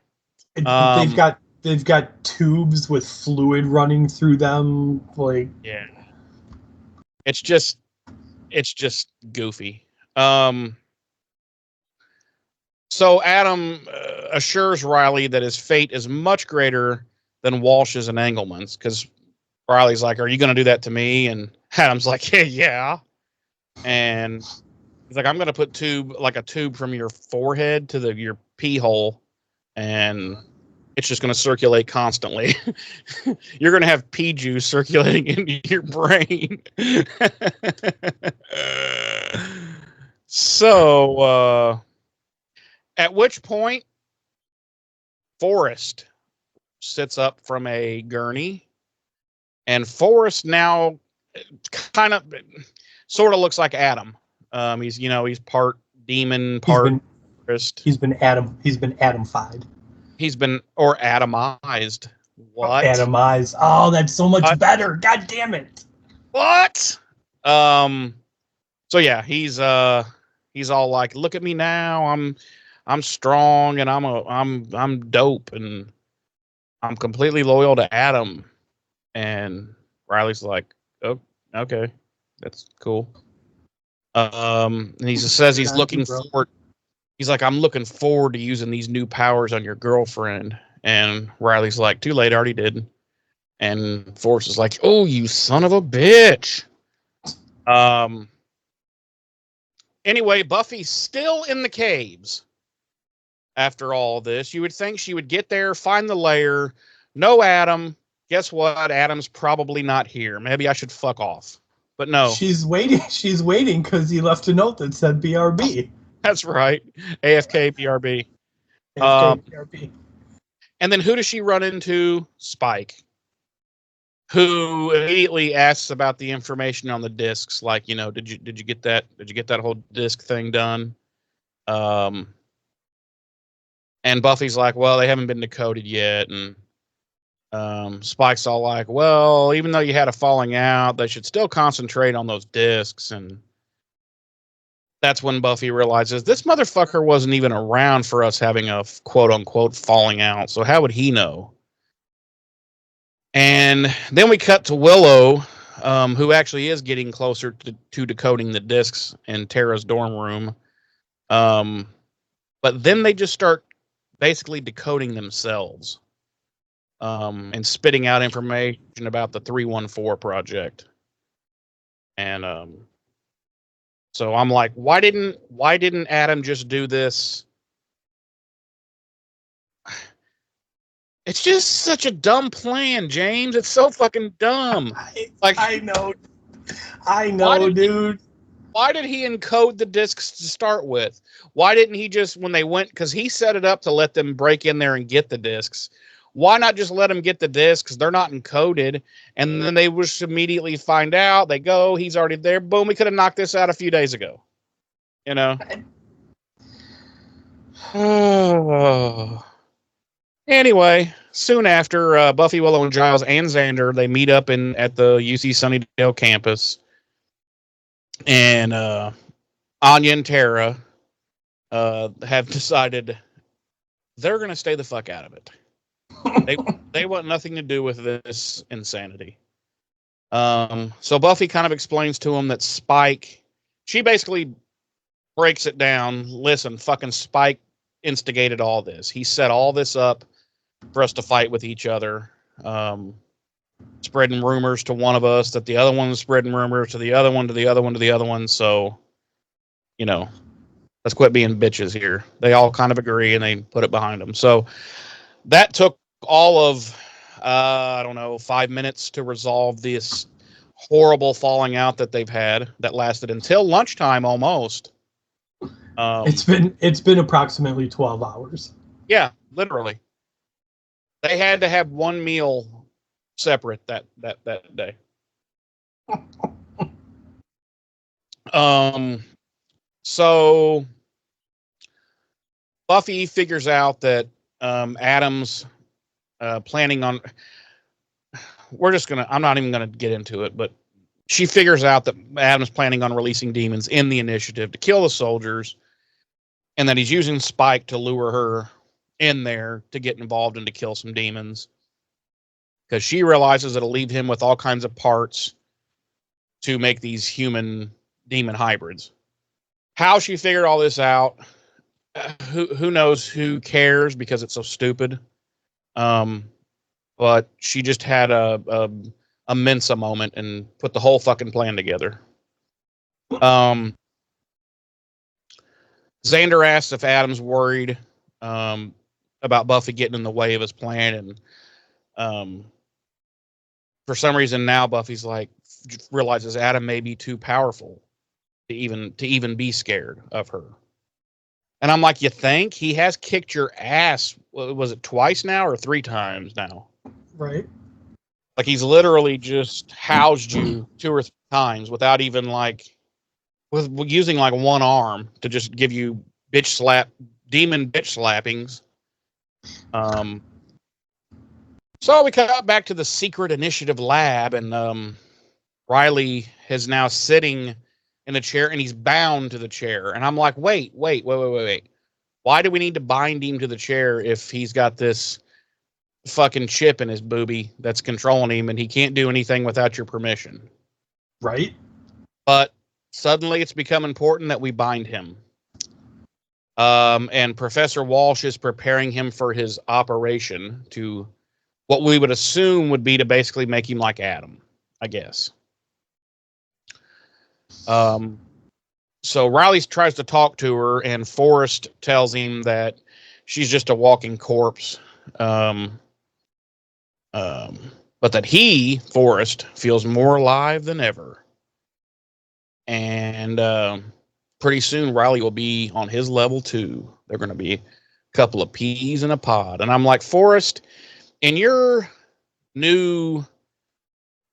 They've got tubes with fluid running through them. Like, yeah, it's just goofy. So Adam assures Riley that his fate is much greater than Walsh's and Engelman's, because Riley's like, "Are you going to do that to me?" And Adam's like, "Yeah." And he's like, "I'm going to put a tube from your forehead to your pee hole, and it's just going to circulate constantly. You're going to have pee juice circulating into your brain." So, at which point, Forrest sits up from a gurney, and Forrest now kind of sort of looks like Adam. He's part demon, part Forrest. He's been Adamified. He's been or atomized. What? Atomized. Oh, that's so much better. God damn it. What? So yeah, he's all like, "Look at me now. I'm strong, and I'm dope, and I'm completely loyal to Adam." And Riley's like, "Oh, okay, that's cool." And he says he's looking forward. He's like, "I'm looking forward to using these new powers on your girlfriend." And Riley's like, "Too late, I already did." And Forrest is like, "Oh, you son of a bitch." Anyway, Buffy's still in the caves. After all this, you would think she would get there, find the lair. No Adam. Guess what? Adam's probably not here. Maybe I should fuck off. But no. She's waiting. She's waiting because he left a note that said BRB. That's right. AFK BRB. AFK BRB. And then who does she run into? Spike, who immediately asks about the information on the discs. Like, did you get that? Did you get that whole disc thing done? And Buffy's like, "Well, they haven't been decoded yet." And Spike's all like, "Well, even though you had a falling out, they should still concentrate on those discs." And that's when Buffy realizes this motherfucker wasn't even around for us having a quote unquote falling out. So how would he know? And then we cut to Willow, who actually is getting closer to decoding the discs in Tara's dorm room. But then they just start basically decoding themselves and spitting out information about the 314 project. And so I'm like, why didn't Adam just do this? It's just such a dumb plan, James. It's so fucking dumb. I know, dude. Why did he encode the discs to start with? Why didn't he just, when they went, because he set it up to let them break in there and get the discs. Why not just let them get the discs? They're not encoded. And then they just immediately find out. They go, he's already there. Boom, we could have knocked this out a few days ago. You know? Anyway, soon after, Buffy, Willow, and Giles and Xander, they meet up at the UC Sunnydale campus. And Anya and Tara have decided they're going to stay the fuck out of it. They want nothing to do with this insanity. So Buffy kind of explains to them that Spike, she basically breaks it down. Listen, fucking Spike instigated all this. He set all this up for us to fight with each other. Spreading rumors to one of us that the other one was spreading rumors to the other one, to the other one, to the other one. So, you know, let's quit being bitches here. They all kind of agree and they put it behind them. So that took all of, 5 minutes to resolve this horrible falling out that they've had that lasted until lunchtime almost. It's been approximately 12 hours. Yeah, literally. They had to have one meal separate that day. So Buffy figures out that Adam's planning on. I'm not even gonna get into it, but she figures out that Adam's planning on releasing demons in the initiative to kill the soldiers, and that he's using Spike to lure her in there to get involved and to kill some demons. Because she realizes it'll leave him with all kinds of parts to make these human demon hybrids. How she figured all this out, who knows? Who cares? Because it's so stupid. But she just had a Mensa moment and put the whole fucking plan together. Xander asks if Adam's worried about Buffy getting in the way of his plan, and for some reason now Buffy's like realizes Adam may be too powerful to even be scared of her. And I'm like, you think? He has kicked your ass, was it twice now or 3 times now? Right. Like he's literally just housed you 2 or 3 times without even with using one arm to just give you demon bitch slappings. So we cut back to the secret initiative lab, and Riley is now sitting in a chair, and he's bound to the chair. And I'm like, wait. Why do we need to bind him to the chair if he's got this fucking chip in his boobie that's controlling him, and he can't do anything without your permission? Right. But suddenly it's become important that we bind him. And Professor Walsh is preparing him for his operation to what we would assume would be to basically make him like Adam, I guess. So Riley tries to talk to her, and Forrest tells him that she's just a walking corpse. But that Forrest, feels more alive than ever. And pretty soon Riley will be on his level too. They're going to be a couple of peas in a pod. And I'm like, Forrest, in your new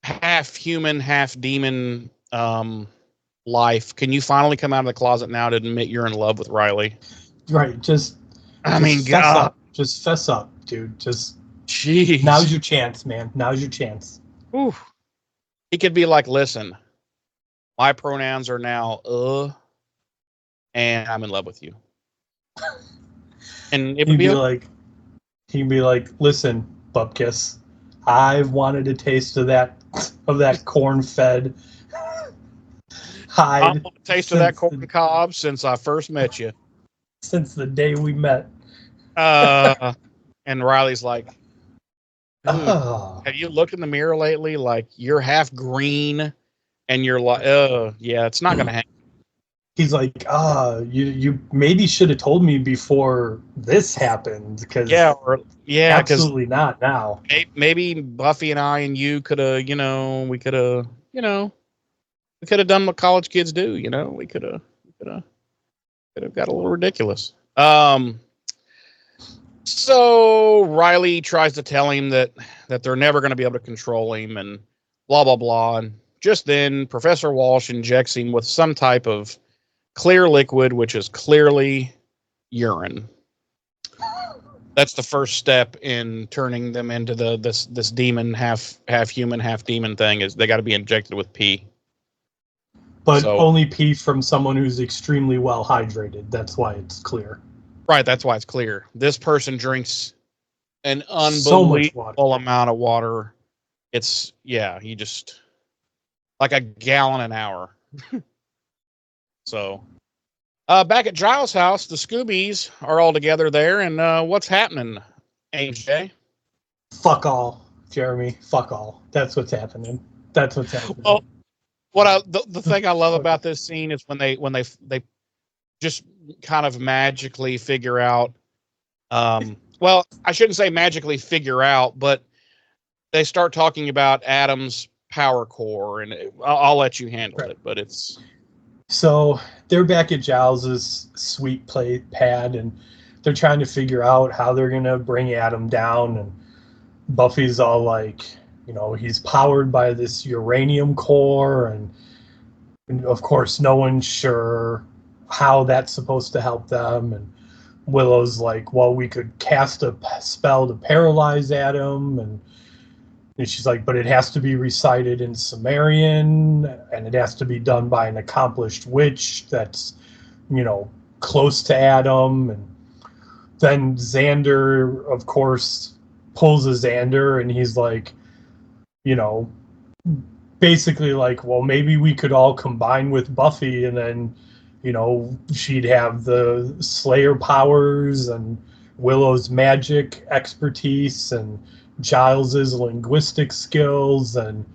half human, half demon life, can you finally come out of the closet now to admit you're in love with Riley? Right. Just fess up. Just fess up, dude. Jeez. Now's your chance, man. Now's your chance. Ooh. He could be like, listen, my pronouns are now and I'm in love with you. And it would he'd be like, listen, Bupkis, I've wanted a taste of that corn-fed hide. I want a taste of that corn cob since I first met you. since the day we met. And Riley's like, dude, Oh. have you looked in the mirror lately? Like, you're half green, and you're like, yeah, it's not gonna happen. He's like, you maybe should have told me before this happened, because absolutely not now. Maybe Buffy and I and you could have, we could have done what college kids do, we could have got a little ridiculous. So Riley tries to tell him that they're never going to be able to control him and blah, blah, blah. And just then Professor Walsh injects him with some type of clear liquid, which is clearly urine. That's the first step in turning them into this demon, half human, half demon thing, is they got to be injected with pee. But only pee from someone who's extremely well hydrated. That's why it's clear. Right, that's why it's clear. This person drinks an unbelievable amount of water. It's, he just, like a gallon an hour. So, back at Giles' house, the Scoobies are all together there, and what's happening, AJ? Fuck all, Jeremy. Fuck all. That's what's happening. Well, the thing I love about this scene is when they just kind of magically figure out. Well, I shouldn't say magically figure out, but they start talking about Adam's power core, and I'll let you handle it. But it's. So they're back at Giles's sweet play pad, and they're trying to figure out how they're going to bring Adam down. And Buffy's all like, he's powered by this uranium core. And of course, no one's sure how that's supposed to help them. And Willow's like, well, we could cast a spell to paralyze Adam. And she's like, but it has to be recited in Sumerian, and it has to be done by an accomplished witch that's, close to Adam. And then Xander, of course, pulls a Xander, and he's like, basically like, well, maybe we could all combine with Buffy, and then, she'd have the Slayer powers and Willow's magic expertise and Giles's linguistic skills, and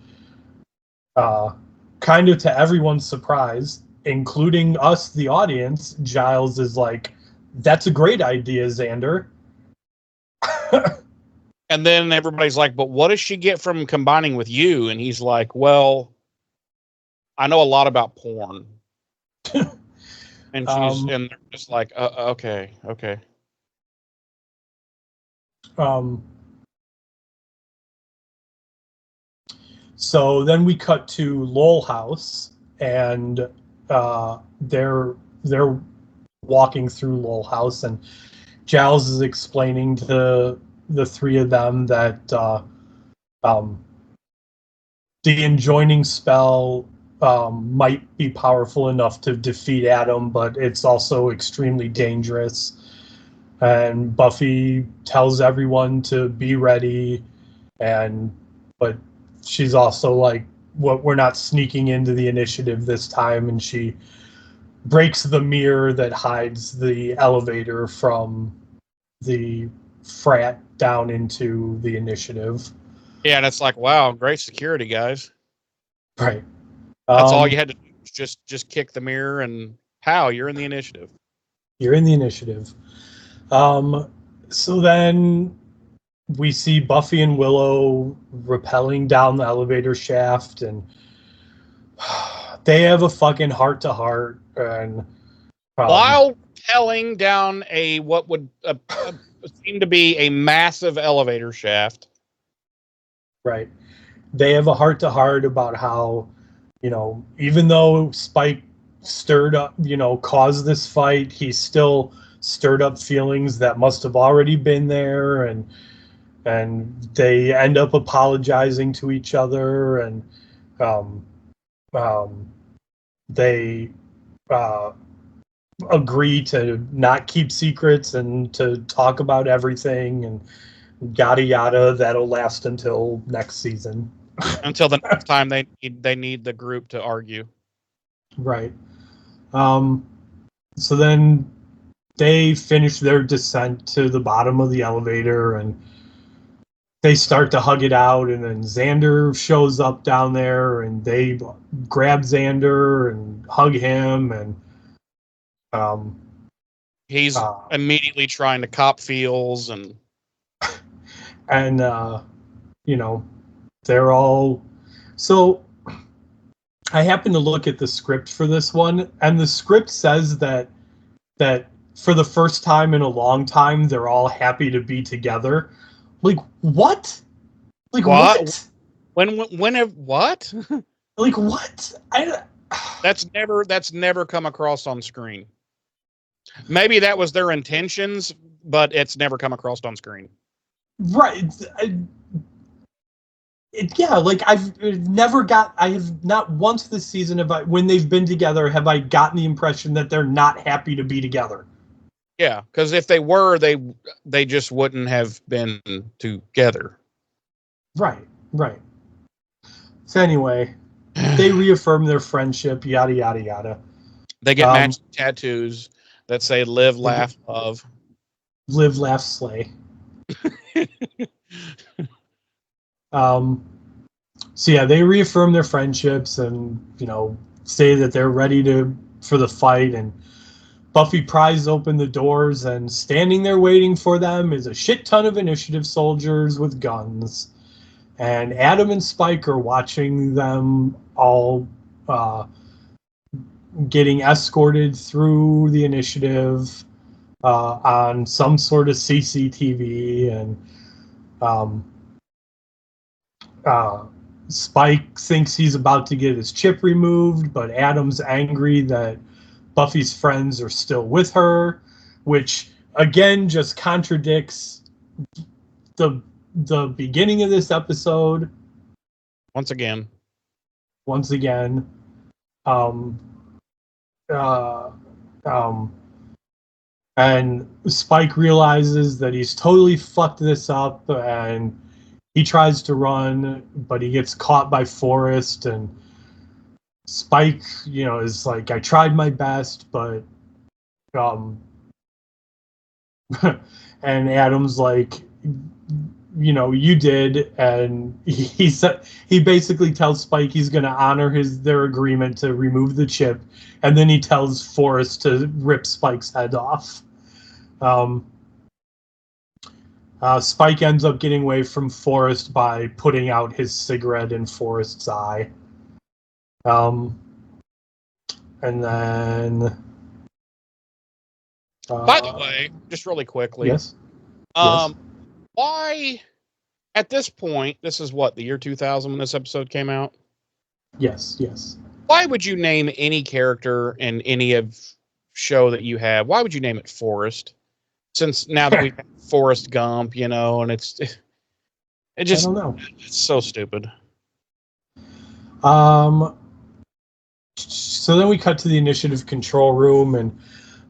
kind of to everyone's surprise, including us, the audience, Giles is like, that's a great idea, Xander. And then everybody's like, but what does she get from combining with you? And he's like, well, I know a lot about porn. And and they're just like, okay. So then we cut to Lowell House, and they're walking through Lowell House, and Giles is explaining to the three of them that the enjoining spell might be powerful enough to defeat Adam, but it's also extremely dangerous. And Buffy tells everyone to be ready, but she's also like, we're not sneaking into the initiative this time, and she breaks the mirror that hides the elevator from the frat down into the initiative. Yeah, and it's like, wow, great security, guys. Right. That's all you had to do, just kick the mirror, and pow, you're in the initiative. You're in the initiative. So then we see Buffy and Willow rappelling down the elevator shaft, and they have a fucking heart-to-heart. And while rappelling down what would seem to be a massive elevator shaft. Right. They have a heart-to-heart about how, even though Spike stirred up, caused this fight, he still stirred up feelings that must have already been there, and they end up apologizing to each other, and they agree to not keep secrets and to talk about everything, and yada yada. That'll last until next season. Until the next time they need the group to argue. Right. So then they finish their descent to the bottom of the elevator, and they start to hug it out, and then Xander shows up down there, and they grab Xander and hug him, and he's immediately trying to cop feels, and they're all. So I happened to look at the script for this one, and the script says that for the first time in a long time, they're all happy to be together. Like, what? Like, what? When what? Like, what? That's never come across on screen. Maybe that was their intentions, but it's never come across on screen. Right. Like I have not once this season when they've been together have I gotten the impression that they're not happy to be together. Yeah, because if they were, they just wouldn't have been together. Right. So anyway, they reaffirm their friendship, yada yada yada. They get matching tattoos that say "Live, Laugh, Love." Live, laugh, slay. So yeah, they reaffirm their friendships and say that they're ready for the fight, and Buffy pries open the doors, and standing there waiting for them is a shit ton of initiative soldiers with guns, and Adam and Spike are watching them all getting escorted through the initiative on some sort of CCTV, and Spike thinks he's about to get his chip removed, but Adam's angry that Buffy's friends are still with her, which again just contradicts the beginning of this episode. Once again. And Spike realizes that he's totally fucked this up, and he tries to run, but he gets caught by Forrest, and Spike, is like, I tried my best, but and Adam's like, you did, and he basically tells Spike he's going to honor their agreement to remove the chip, and then he tells Forrest to rip Spike's head off. Spike ends up getting away from Forrest by putting out his cigarette in Forrest's eye. And then... by the way, just really quickly. Yes? Why, at this point, this is what, the year 2000 when this episode came out? Yes. Why would you name any character in any of show that you have, why would you name it Forrest? Since now that we have Forrest Gump, and it just, I don't know. It's so stupid. So then we cut to the initiative control room, and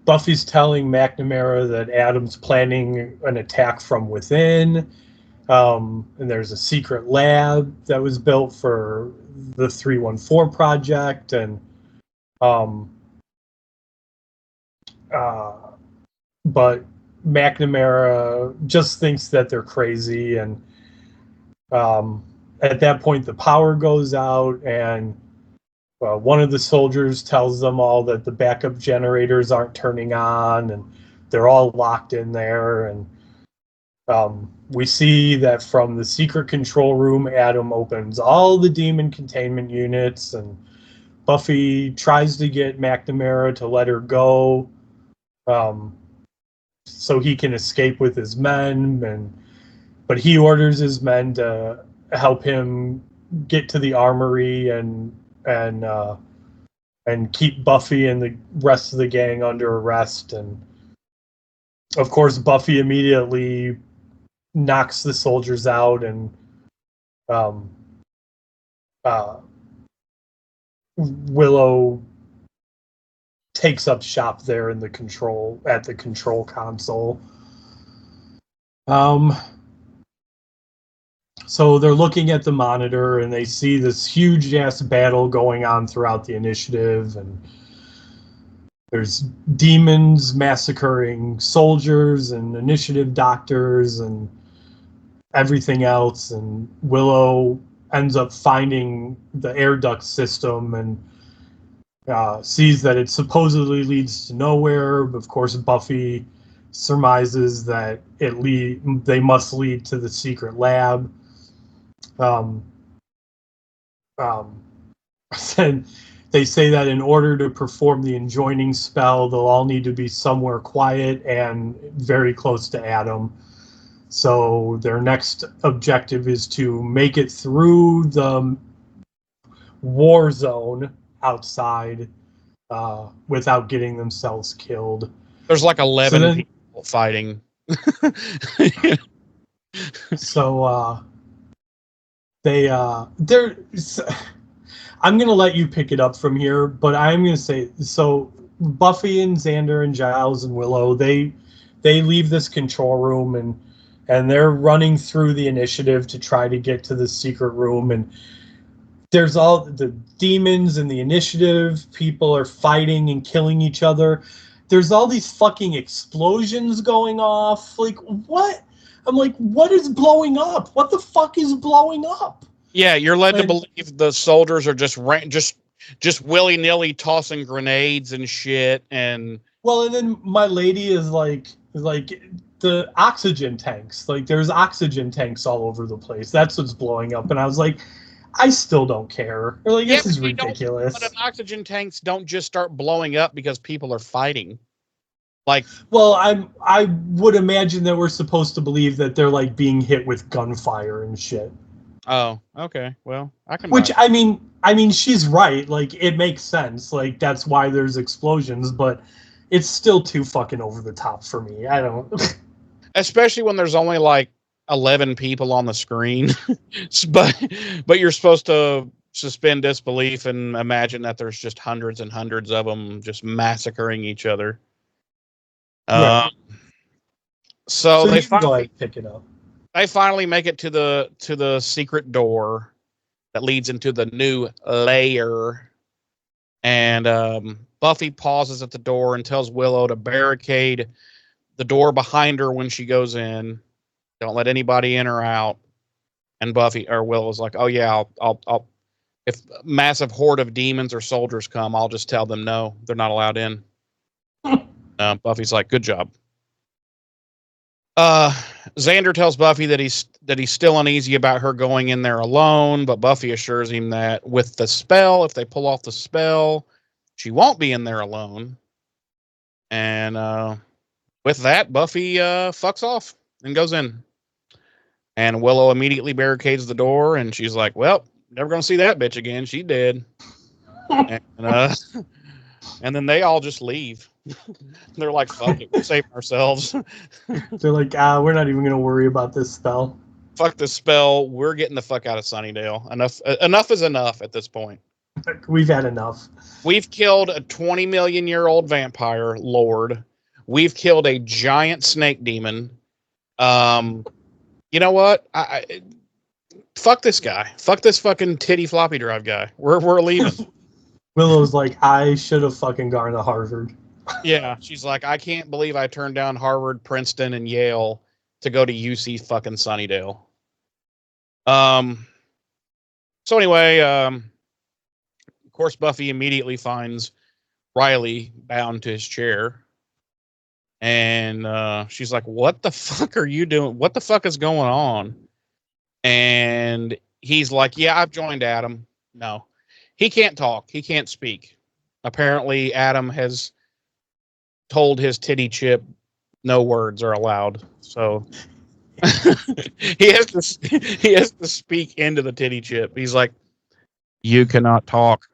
Buffy's telling McNamara that Adam's planning an attack from within, and there's a secret lab that was built for the 314 project, and but McNamara just thinks that they're crazy, and at that point the power goes out, and one of the soldiers tells them all that the backup generators aren't turning on, and they're all locked in there, and we see that from the secret control room, Adam opens all the demon containment units, and Buffy tries to get McNamara to let her go, so he can escape with his men, but he orders his men to help him get to the armory and keep Buffy and the rest of the gang under arrest. And of course, Buffy immediately knocks the soldiers out, and Willow takes up shop there at the control console. So they're looking at the monitor, and they see this huge ass battle going on throughout the initiative, and there's demons massacring soldiers and initiative doctors and everything else, and Willow ends up finding the air duct system and sees that it supposedly leads to nowhere. But of course, Buffy surmises that they must lead to the secret lab. And they say that in order to perform the enjoining spell, they'll all need to be somewhere quiet and very close to Adam. So their next objective is to make it through the war zone outside without getting themselves killed. There's like 11 people fighting. So they're. I'm gonna let you pick it up from here, but I'm gonna say so. Buffy and Xander and Giles and Willow, they leave this control room and they're running through the initiative to try to get to the secret room, and there's all the demons and the initiative people are fighting and killing each other. There's all these fucking explosions going off. Like, what? I'm like, what is blowing up? What the fuck is blowing up? Yeah, you're led to believe the soldiers are just willy-nilly tossing grenades and shit. And then my lady is like the oxygen tanks. Like, there's oxygen tanks all over the place. That's what's blowing up. And I was like, I still don't care. Like, this is ridiculous. But oxygen tanks don't just start blowing up because people are fighting. Like, well, I would imagine that we're supposed to believe that they're like being hit with gunfire and shit. Oh, okay. Well, I can. Which I mean, she's right. Like, it makes sense. Like, that's why there's explosions, but it's still too fucking over the top for me. I don't. Especially when there's only like 11 people on the screen, but you're supposed to suspend disbelief and imagine that there's just hundreds and hundreds of them just massacring each other. Right. So they finally go ahead and pick it up. They finally make it to the secret door that leads into the new lair, and Buffy pauses at the door and tells Willow to barricade the door behind her when she goes in. Don't let anybody in or out. And Willow's like, "Oh yeah, I'll if a massive horde of demons or soldiers come, I'll just tell them no, they're not allowed in." Buffy's like, "Good job." Xander tells Buffy that he's still uneasy about her going in there alone, but Buffy assures him that with the spell, if they pull off the spell, she won't be in there alone. And with that, Buffy fucks off and goes in. And Willow immediately barricades the door, and she's like, "Well, never gonna see that bitch again. She dead." And then they all just leave. They're like, "Fuck it, we're saving ourselves." They're like, we're not even gonna worry about this spell. Fuck this spell. We're getting the fuck out of Sunnydale. Enough is enough at this point. We've had enough. We've killed a 20 million year old vampire lord. We've killed a giant snake demon. You know what? Fuck this guy. Fuck this fucking titty floppy drive guy. We're leaving. Willow's like, I should have fucking gone to Harvard. Yeah, she's like, I can't believe I turned down Harvard, Princeton, and Yale to go to UC fucking Sunnydale. So anyway, of course, Buffy immediately finds Riley bound to his chair. And she's like, "What the fuck are you doing? What the fuck is going on?" And he's like, "Yeah, I've joined Adam." No, he can't talk. He can't speak. Apparently, Adam has told his titty chip no words are allowed. So he has to speak into the titty chip. He's like, "You cannot talk."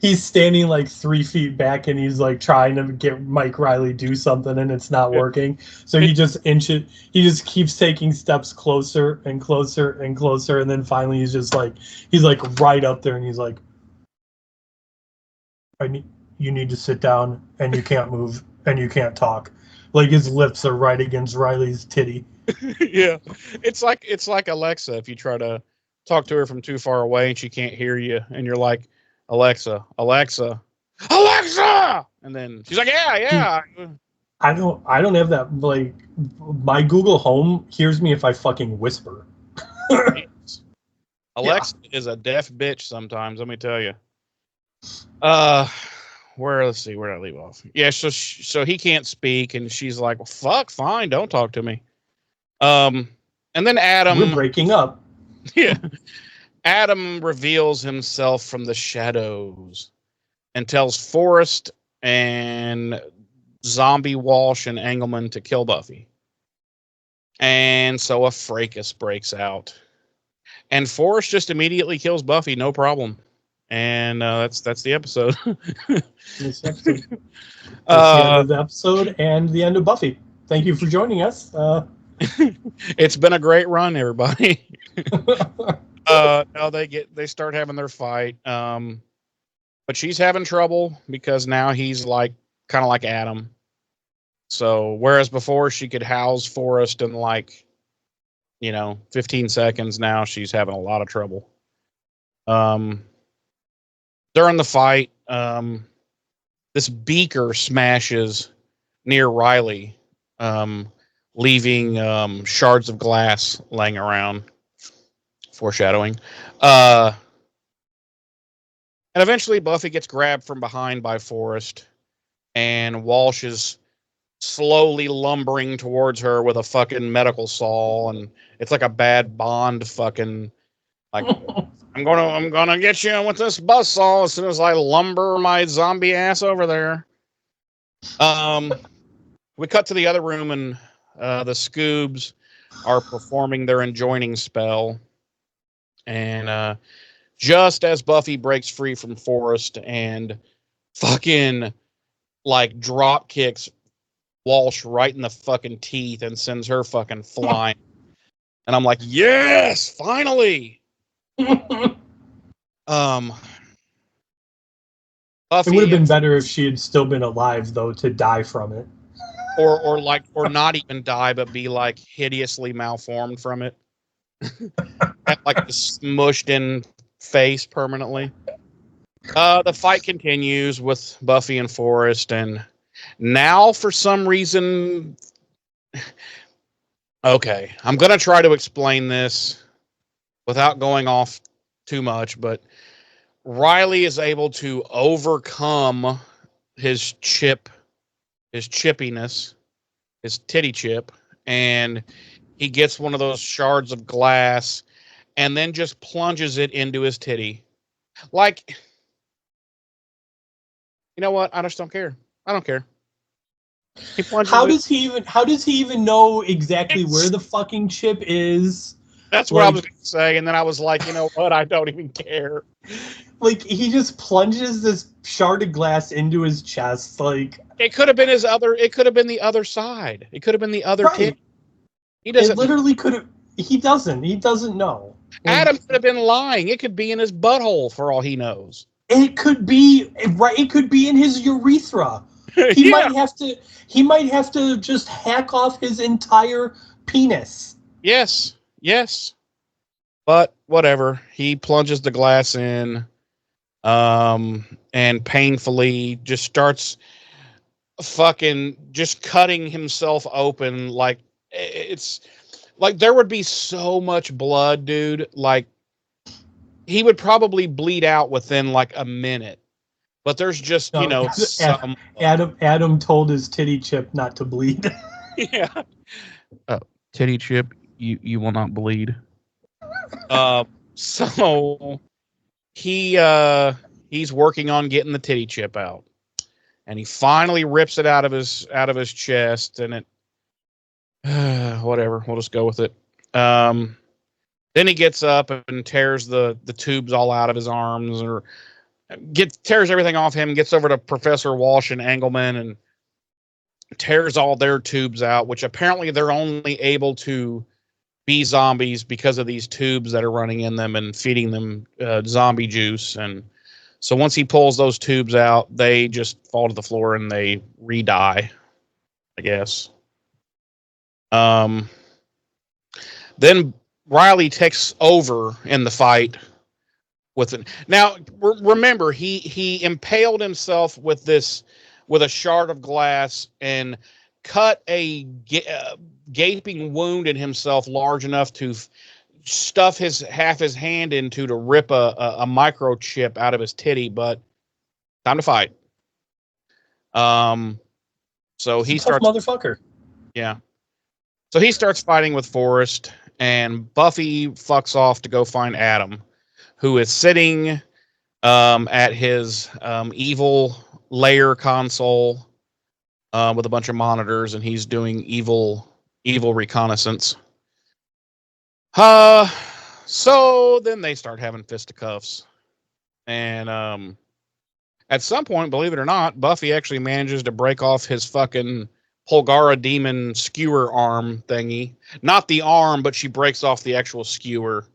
he's standing like 3 feet back, and he's like trying to get Mike Riley do something, and it's not working. So he just keeps taking steps closer and closer and closer, and then finally he's like right up there, and he's like, you need to sit down, and you can't move, and you can't talk. Like, his lips are right against Riley's titty. Yeah, it's like Alexa if you try to talk to her from too far away and she can't hear you, and you're like, Alexa, Alexa, Alexa, and then she's like, yeah, yeah. I don't have that. Like, my Google Home hears me if I fucking whisper. Alexa is a deaf bitch sometimes, let me tell you. Let's see, where did I leave off? Yeah, so he can't speak, and she's like, well, fuck, fine, don't talk to me. And then Adam, we're breaking up. Yeah, Adam reveals himself from the shadows and tells Forrest and Zombie Walsh and Engelman to kill Buffy. And so a fracas breaks out, and Forrest just immediately kills Buffy, no problem. And that's the episode. This episode. That's the end of the episode and the end of Buffy. Thank you for joining us. It's been a great run, everybody. Now they start having their fight. But she's having trouble because now he's like kind of like Adam. So whereas before she could house Forrest in 15 seconds, now she's having a lot of trouble. During the fight, this beaker smashes near Riley, leaving shards of glass laying around. Foreshadowing. And eventually Buffy gets grabbed from behind by Forrest, and Walsh is slowly lumbering towards her with a fucking medical saw, and it's like a bad Bond fucking like I'm gonna get you with this buzzsaw as soon as I lumber my zombie ass over there. We cut to the other room, and the Scoobs are performing their enjoining spell. And just as Buffy breaks free from Forrest and fucking like drop kicks Walsh right in the fucking teeth and sends her fucking flying. And I'm like, yes, finally. Buffy, it would have been better if she had still been alive, though, to die from it. Or not even die, but be like hideously malformed from it. Have like a smushed in face permanently. The fight continues with Buffy and Forrest, and now for some reason, okay, I'm gonna try to explain this without going off too much, but Riley is able to overcome his chippiness, his titty chip, and he gets one of those shards of glass and then just plunges it into his titty. Like, you know what? I just don't care. I don't care. How does he even know exactly where the fucking chip is? That's what I was going to say, and then I was like, you know what? I don't even care. Like, he just plunges this shard of glass into his chest. Like, it could have been his other. It could have been the other side. It could have been the other tip. He doesn't. It literally could have. He doesn't. He doesn't know. Adam could have been lying. It could be in his butthole for all he knows. It could be right. It could be in his urethra. He might have to. He might have to just hack off his entire penis. Yes. But whatever. He plunges the glass in, and painfully just starts fucking just cutting himself open. Like, it's like there would be so much blood, dude. Like, he would probably bleed out within like a minute. But there's just, some... Adam told his titty chip not to bleed. Yeah. Titty chip, you will not bleed. So he's working on getting the titty chip out, and he finally rips it out of his chest, and it whatever, we'll just go with it. Then he gets up and tears the tubes all out of his arms, or tears everything off him, gets over to Professor Walsh and Engelman and tears all their tubes out, which apparently they're only able to be zombies because of these tubes that are running in them and feeding them zombie juice. And so once he pulls those tubes out, they just fall to the floor and they re-die, I guess. Then Riley takes over in the fight with it. Now, remember, he impaled himself with a shard of glass and cut a gaping wound in himself large enough to stuff half his hand into to rip a microchip out of his titty. But time to fight. So he starts, motherfucker. yeah. So he starts fighting with Forrest, and Buffy fucks off to go find Adam, who is sitting at his evil layer console with a bunch of monitors, and he's doing evil reconnaissance. So then they start having fisticuffs, and at some point, believe it or not, Buffy actually manages to break off his fucking Polgara demon skewer arm thingy. Not the arm, but she breaks off the actual skewer.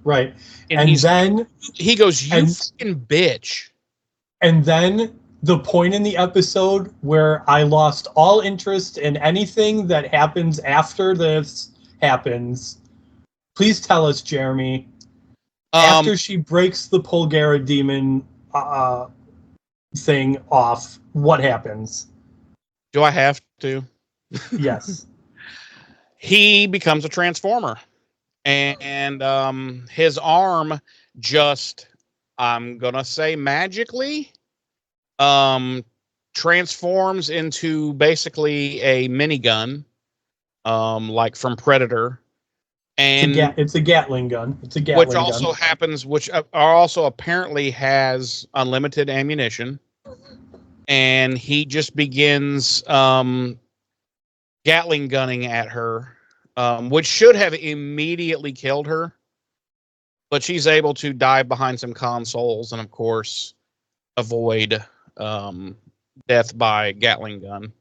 Right. And then he goes, "You fucking bitch." And then the point in the episode where I lost all interest in anything that happens after this happens. Please tell us, Jeremy. After she breaks the Polgara demon thing off, what happens? Do I have to? Yes. He becomes a transformer. And his arm just, I'm going to say magically, transforms into basically a minigun, like from Predator. And it's a Gatling gun. Which also happens, also apparently has unlimited ammunition. And he just begins Gatling gunning at her, which should have immediately killed her. But she's able to dive behind some consoles and, of course, avoid death by Gatling gun.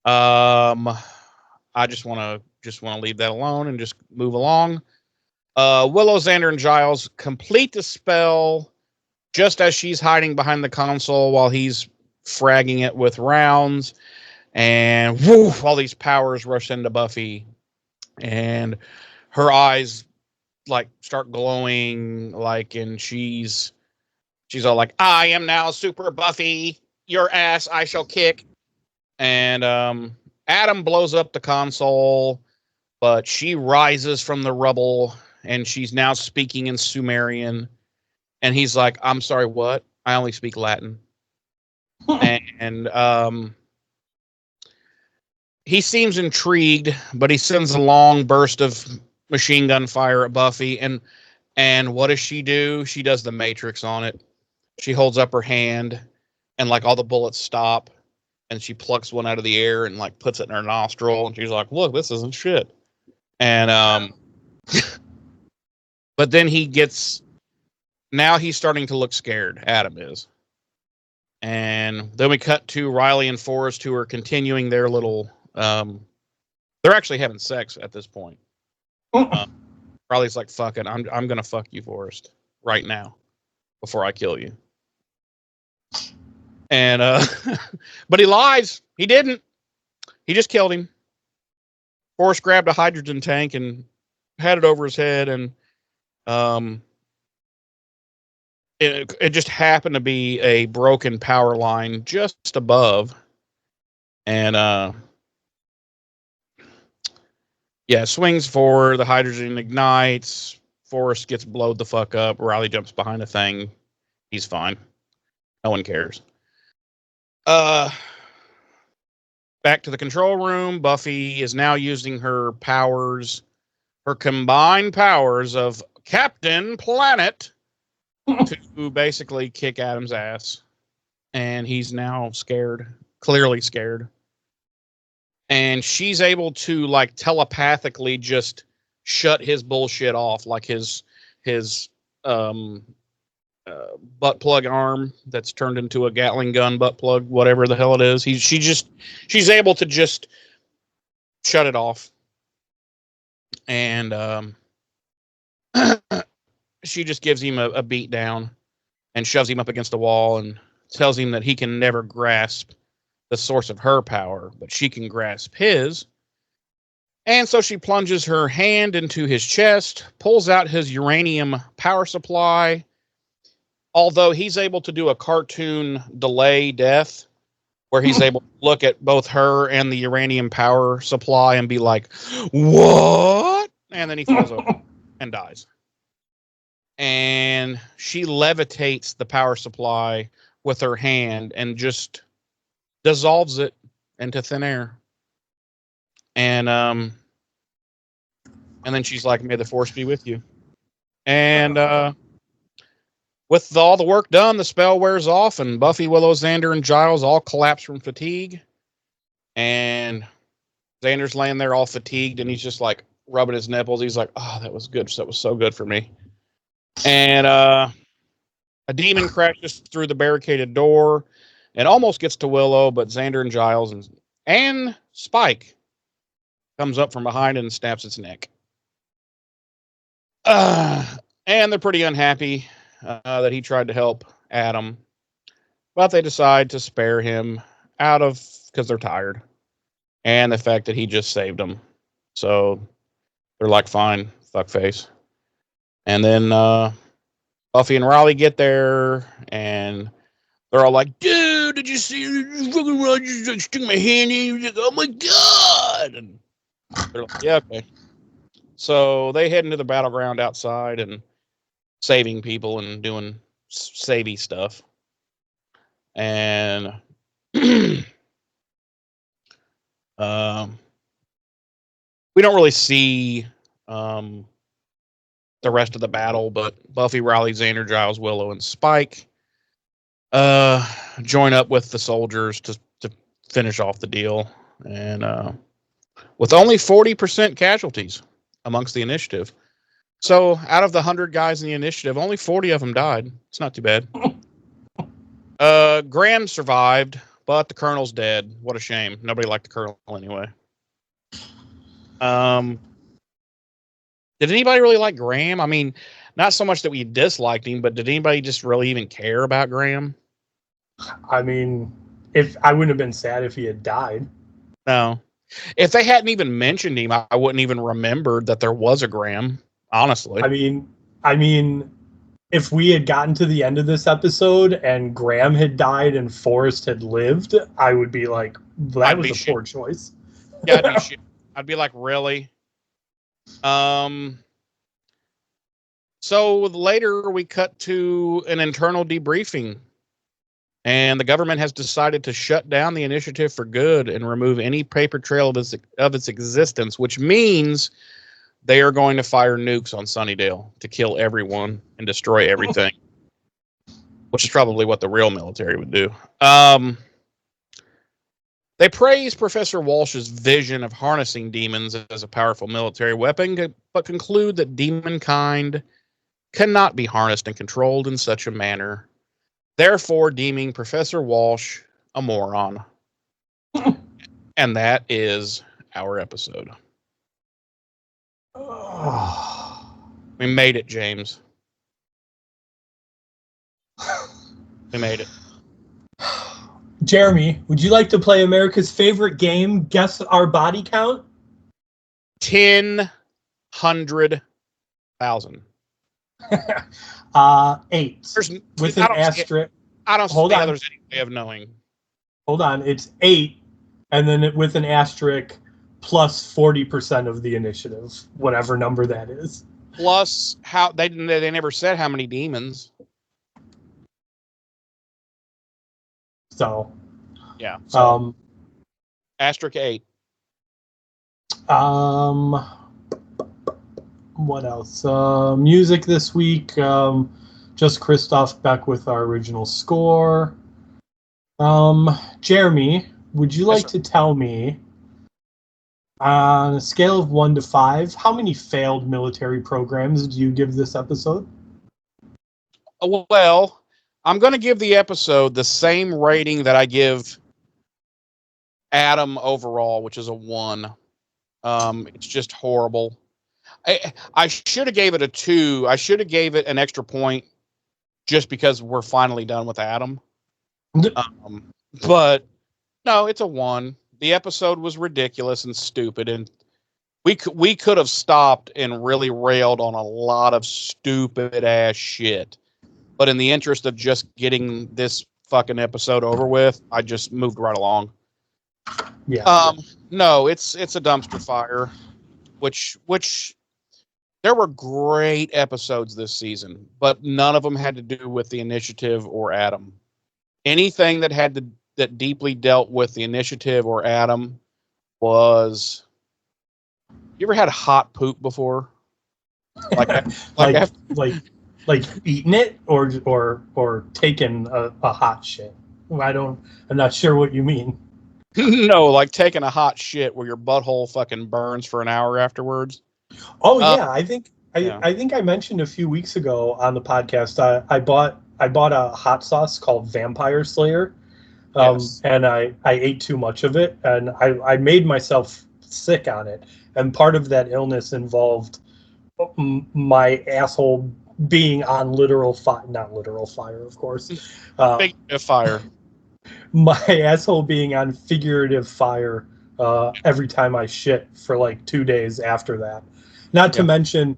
I just want to leave that alone and just move along. Willow, Xander, and Giles complete the spell just as she's hiding behind the console while he's fragging it with rounds. And woof, all these powers rush into Buffy, and her eyes like start glowing, like, and she's all like, "I am now Super Buffy. Your ass I shall kick." And Adam blows up the console, but she rises from the rubble, and she's now speaking in Sumerian. And he's like, "I'm sorry, what? I only speak Latin." And he seems intrigued, but he sends a long burst of machine gun fire at Buffy. And what does she do? She does the Matrix on it. She holds up her hand, and like all the bullets stop, and she plucks one out of the air and like puts it in her nostril, and she's like, "Look, this isn't shit." And but then now he's starting to look scared. Adam is. And then we cut to Riley and Forrest, who are continuing their little they're actually having sex at this point. Riley's like, "Fuck it, I'm gonna fuck you, Forrest, right now, before I kill you." And but he lies. He didn't. He just killed him. Forrest grabbed a hydrogen tank and had it over his head, and it just happened to be a broken power line just above. And swings forward, the hydrogen ignites, Forrest gets blowed the fuck up, Riley jumps behind a thing. He's fine. No one cares. Back to the control room. Buffy is now using her combined powers of Captain Planet to basically kick Adam's ass. And he's now scared, clearly scared. And she's able to like telepathically just shut his bullshit off, like his butt plug arm that's turned into a Gatling gun butt plug, whatever the hell it is. She's able to just shut it off. And she just gives him a beat down and shoves him up against the wall and tells him that he can never grasp the source of her power, but she can grasp his. And so she plunges her hand into his chest, pulls out his uranium power supply. Although he's able to do a cartoon delay death, where he's able to look at both her and the uranium power supply and be like, "What?" And then he falls over and dies. And she levitates the power supply with her hand and just dissolves it into thin air. And then she's like, "May the force be with you." And with all the work done, the spell wears off, and Buffy, Willow, Xander, and Giles all collapse from fatigue. And Xander's laying there all fatigued, and he's just like rubbing his nipples. He's like, "Oh, that was good. That was so good for me." And a demon crashes through the barricaded door and almost gets to Willow, but Xander and Giles and Spike comes up from behind and snaps its neck. And they're pretty unhappy that he tried to help Adam, but they decide to spare him because they're tired and the fact that he just saved them. So they're like, "Fine, fuckface." And then Buffy and Riley get there, and they're all like, "Dude, did you see? I just stuck my hand in." He's like, "Oh my god!" And they're like, "Yeah, okay." So they head into the battleground outside and saving people and doing savey stuff. And we don't really see the rest of the battle, but Buffy, Riley, Xander, Giles, Willow, and Spike join up with the soldiers to finish off the deal. And with only 40% casualties amongst the initiative. So out of the 100 guys in the initiative, only 40 of them died. It's not too bad. Graham survived, but the Colonel's dead. What a shame. Nobody liked the Colonel anyway. Did anybody really like Graham? I mean, not so much that we disliked him, but did anybody just really even care about Graham? I mean, if I wouldn't have been sad if he had died. No. If they hadn't even mentioned him, I wouldn't even remembered that there was a Graham, honestly. I mean, if we had gotten to the end of this episode and Graham had died and Forrest had lived, I would be like, that was a poor choice. Yeah, I'd be shit. I'd be like, really? So later we cut to an internal debriefing, and the government has decided to shut down the initiative for good and remove any paper trail of its existence, which means they are going to fire nukes on Sunnydale to kill everyone and destroy everything, which is probably what the real military would do. They praise Professor Walsh's vision of harnessing demons as a powerful military weapon, but conclude that demonkind cannot be harnessed and controlled in such a manner, therefore deeming Professor Walsh a moron. And that is our episode. We made it, James. We made it. Jeremy, would you like to play America's favorite game, Guess Our Body Count? 10,000. 8. With an asterisk. I don't see how there's any way of knowing. Hold on, it's 8, and then with an asterisk plus 40% of the initiative, whatever number that is. Plus, how they never said how many demons. So, yeah. So, asterisk 8. What else? Music this week. Just Christoph Beck with our original score. Jeremy, would you like to tell me, on a scale of 1 to 5, how many failed military programs do you give this episode? Well, I'm going to give the episode the same rating that I give Adam overall, which is a 1. It's just horrible. I should have gave it a 2. I should have gave it an extra point just because we're finally done with Adam. But no, it's a 1. The episode was ridiculous and stupid, and we could have stopped and really railed on a lot of stupid ass shit, but in the interest of just getting this fucking episode over with, I just moved right along. Yeah. No, it's a dumpster fire, which there were great episodes this season, but none of them had to do with the Initiative or Adam. Anything that deeply dealt with the Initiative or Adam was. You ever had hot poop before? Like eating it or taking a hot shit. I'm not sure what you mean. No, like taking a hot shit where your butthole fucking burns for an hour afterwards. Oh yeah, I think I mentioned a few weeks ago on the podcast. I bought a hot sauce called Vampire Slayer, Yes. and I ate too much of it, and I made myself sick on it. And part of that illness involved my asshole being on literal fire, not literal fire, of course. Figurative fire. My asshole being on figurative fire every time I shit for like 2 days after that. Not to mention,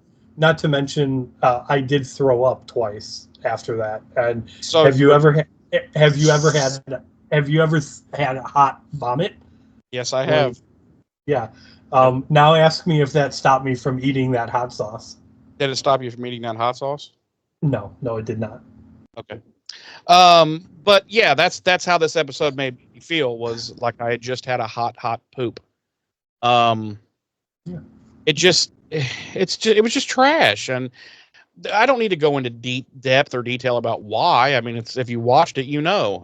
I did throw up twice after that. And So have you ever had a hot vomit? Yes, I have. Yeah. Now ask me if that stopped me from eating that hot sauce. Did it stop you from eating that hot sauce? No, it did not. Okay. But yeah, that's how this episode made me feel, was like I had just had a hot poop. It was just trash, and I don't need to go into deep depth or detail about why. I mean, it's, if you watched it, you know.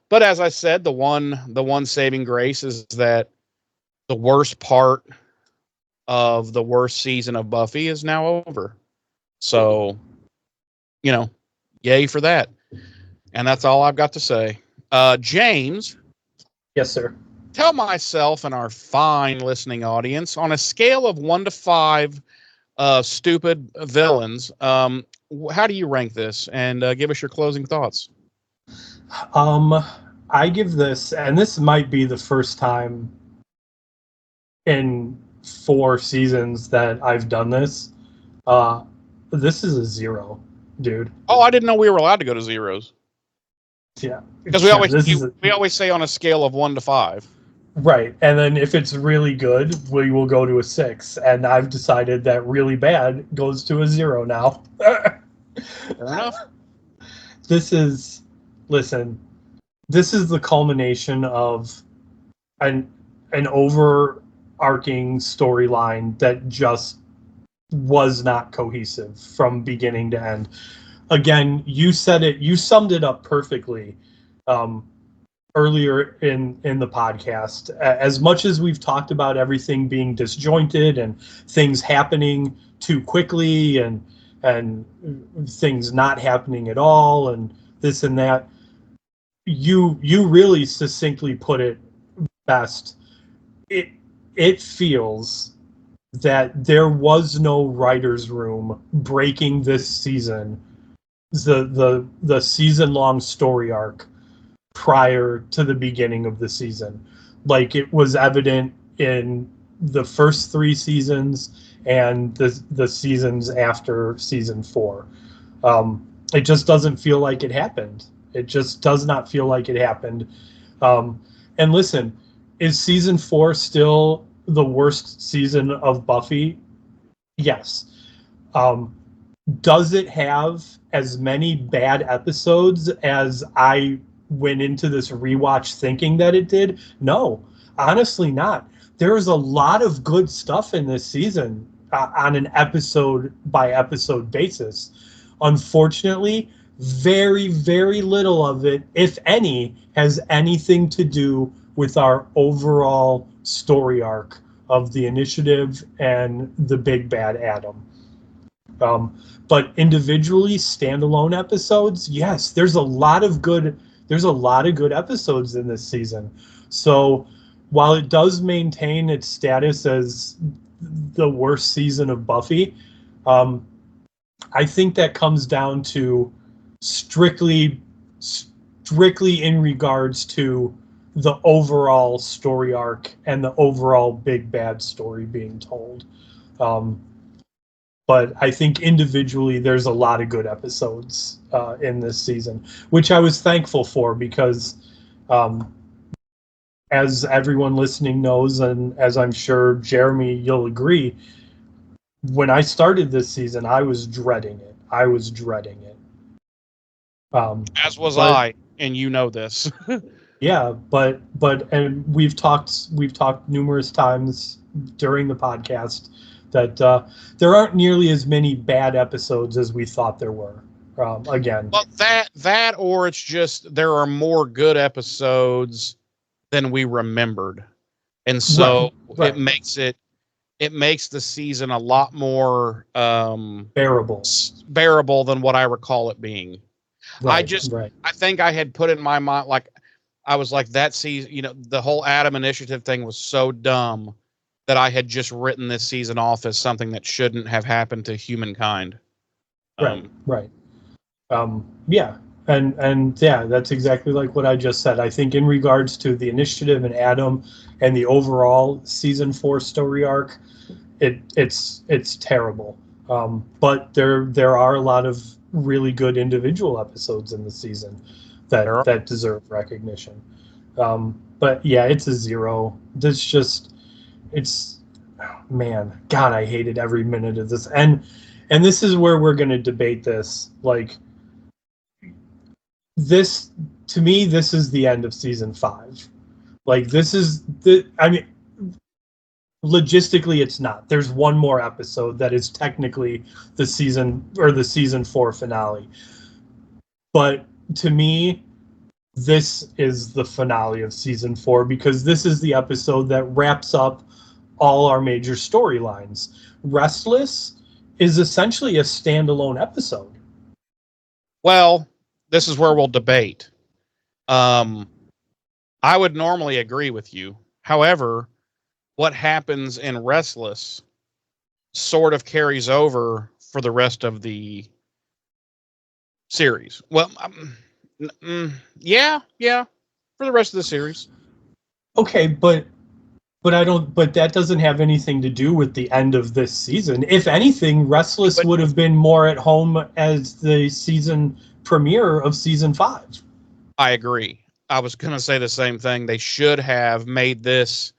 But as I said, the one saving grace is that the worst part of the worst season of Buffy is now over. So, yay for that. And that's all I've got to say. James. Yes, sir. Tell myself and our fine listening audience, on a scale of 1 to 5 stupid villains, how do you rank this? And give us your closing thoughts. I give this, and this might be the first time in 4 seasons that I've done this. This is a 0, dude. Oh, I didn't know we were allowed to go to zeros. Yeah, because we always say on a scale of 1 to 5. Right, and then if it's really good, we will go to a 6. And I've decided that really bad goes to a 0 now. Fair enough. This is the culmination of an overarching storyline that just was not cohesive from beginning to end. Again, you said it. You summed it up perfectly earlier in the podcast. As much as we've talked about everything being disjointed and things happening too quickly and things not happening at all and this and that, you really succinctly put it best. It feels that there was no writer's room breaking this season, the season-long story arc prior to the beginning of the season. Like it was evident in the first 3 seasons and the seasons after season 4. It just doesn't feel like it happened. It just does not feel like it happened. And listen, is season 4 still the worst season of Buffy? Yes. Does it have as many bad episodes as I went into this rewatch thinking that it did? No, honestly not. There is a lot of good stuff in this season on an episode by episode basis. Unfortunately, very, very little of it, if any, has anything to do with our overall story arc of the Initiative and the big bad Adam. But individually, standalone episodes, yes, there's a lot of good episodes in this season. So while it does maintain its status as the worst season of Buffy, I think that comes down to strictly in regards to the overall story arc and the overall big bad story being told. But I think individually there's a lot of good episodes in this season, which I was thankful for because, as everyone listening knows, and as I'm sure Jeremy you'll agree, when I started this season, I was dreading it. As was but, I, and you know this. Yeah, but and we've talked numerous times during the podcast that there aren't nearly as many bad episodes as we thought there were. Again, Well, that or it's just there are more good episodes than we remembered, and so right. it makes the season a lot more bearable than what I recall it being. Right. I think I had put in my mind, like, I was like, that season, the whole Adam Initiative thing was so dumb that I had just written this season off as something that shouldn't have happened to humankind. Right. Yeah. And yeah, that's exactly like what I just said. I think in regards to the Initiative and Adam and the overall season 4 story arc, it's terrible. But there are a lot of really good individual episodes in the season that deserve recognition. But yeah, it's a 0. Man, God, I hated every minute of this. And this is where we're going to debate this. Like, this, to me, this is the end of season 5. Like, logistically it's not. There's one more episode that is technically the season 4 finale. But to me, this is the finale of season 4 because this is the episode that wraps up all our major storylines. Restless is essentially a standalone episode. Well, this is where we'll debate. I would normally agree with you. However, what happens in Restless sort of carries over for the rest of the series. Well, yeah, for the rest of the series. Okay, but that doesn't have anything to do with the end of this season. If anything, Restless would have been more at home as the season premiere of season 5. I agree. I was going to say the same thing. They should have made this.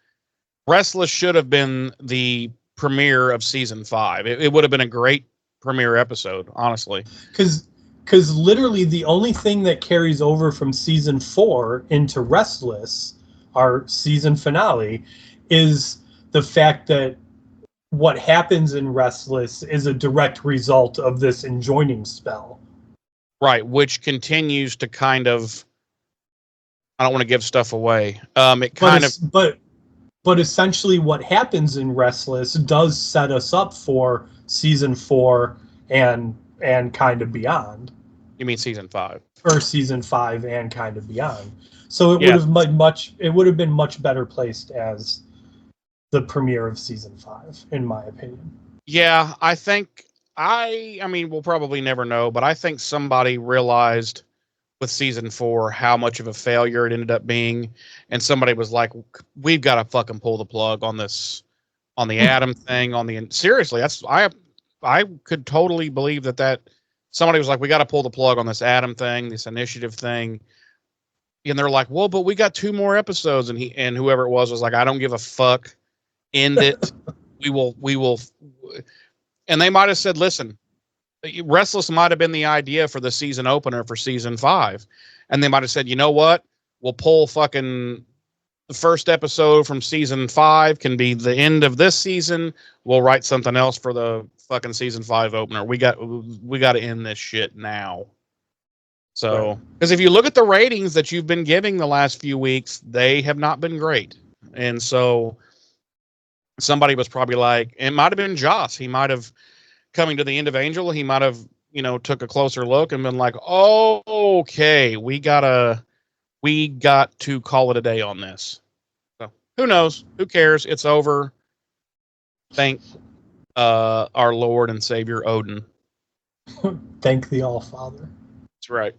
Restless should have been the premiere of season 5. It would have been a great premiere episode, honestly. Because literally the only thing that carries over from season 4 into Restless, our season finale, is the fact that what happens in Restless is a direct result of this enjoining spell. Right, which continues to kind of, I don't want to give stuff away. But essentially what happens in Restless does set us up for season 4 and kind of beyond. You mean season 5? Or season 5 and kind of beyond. So it would have been much better placed as the premiere of season 5, in my opinion. Yeah, I mean, we'll probably never know, but I think somebody realized with season 4 how much of a failure it ended up being, and somebody was like, we've got to fucking pull the plug on this, on the Adam thing, seriously, I could totally believe that somebody was like, we got to pull the plug on this Adam thing, this Initiative thing. And they're like, well, but we got 2 more episodes. And whoever it was like, I don't give a fuck. End it. we will. And they might have said, listen, Restless might have been the idea for the season opener for season 5. And they might have said, you know what? We'll pull fucking the first episode from season 5 can be the end of this season. We'll write something else for the fucking season 5 opener. We got to end this shit now. So, because if you look at the ratings that you've been giving the last few weeks, they have not been great. And so somebody was probably like, it might have been Joss. He might have, coming to the end of Angel, he might have, took a closer look and been like, oh, okay, we got to call it a day on this. So who knows? Who cares? It's over. Thank our Lord and Savior Odin. Thank the All-Father. That's right.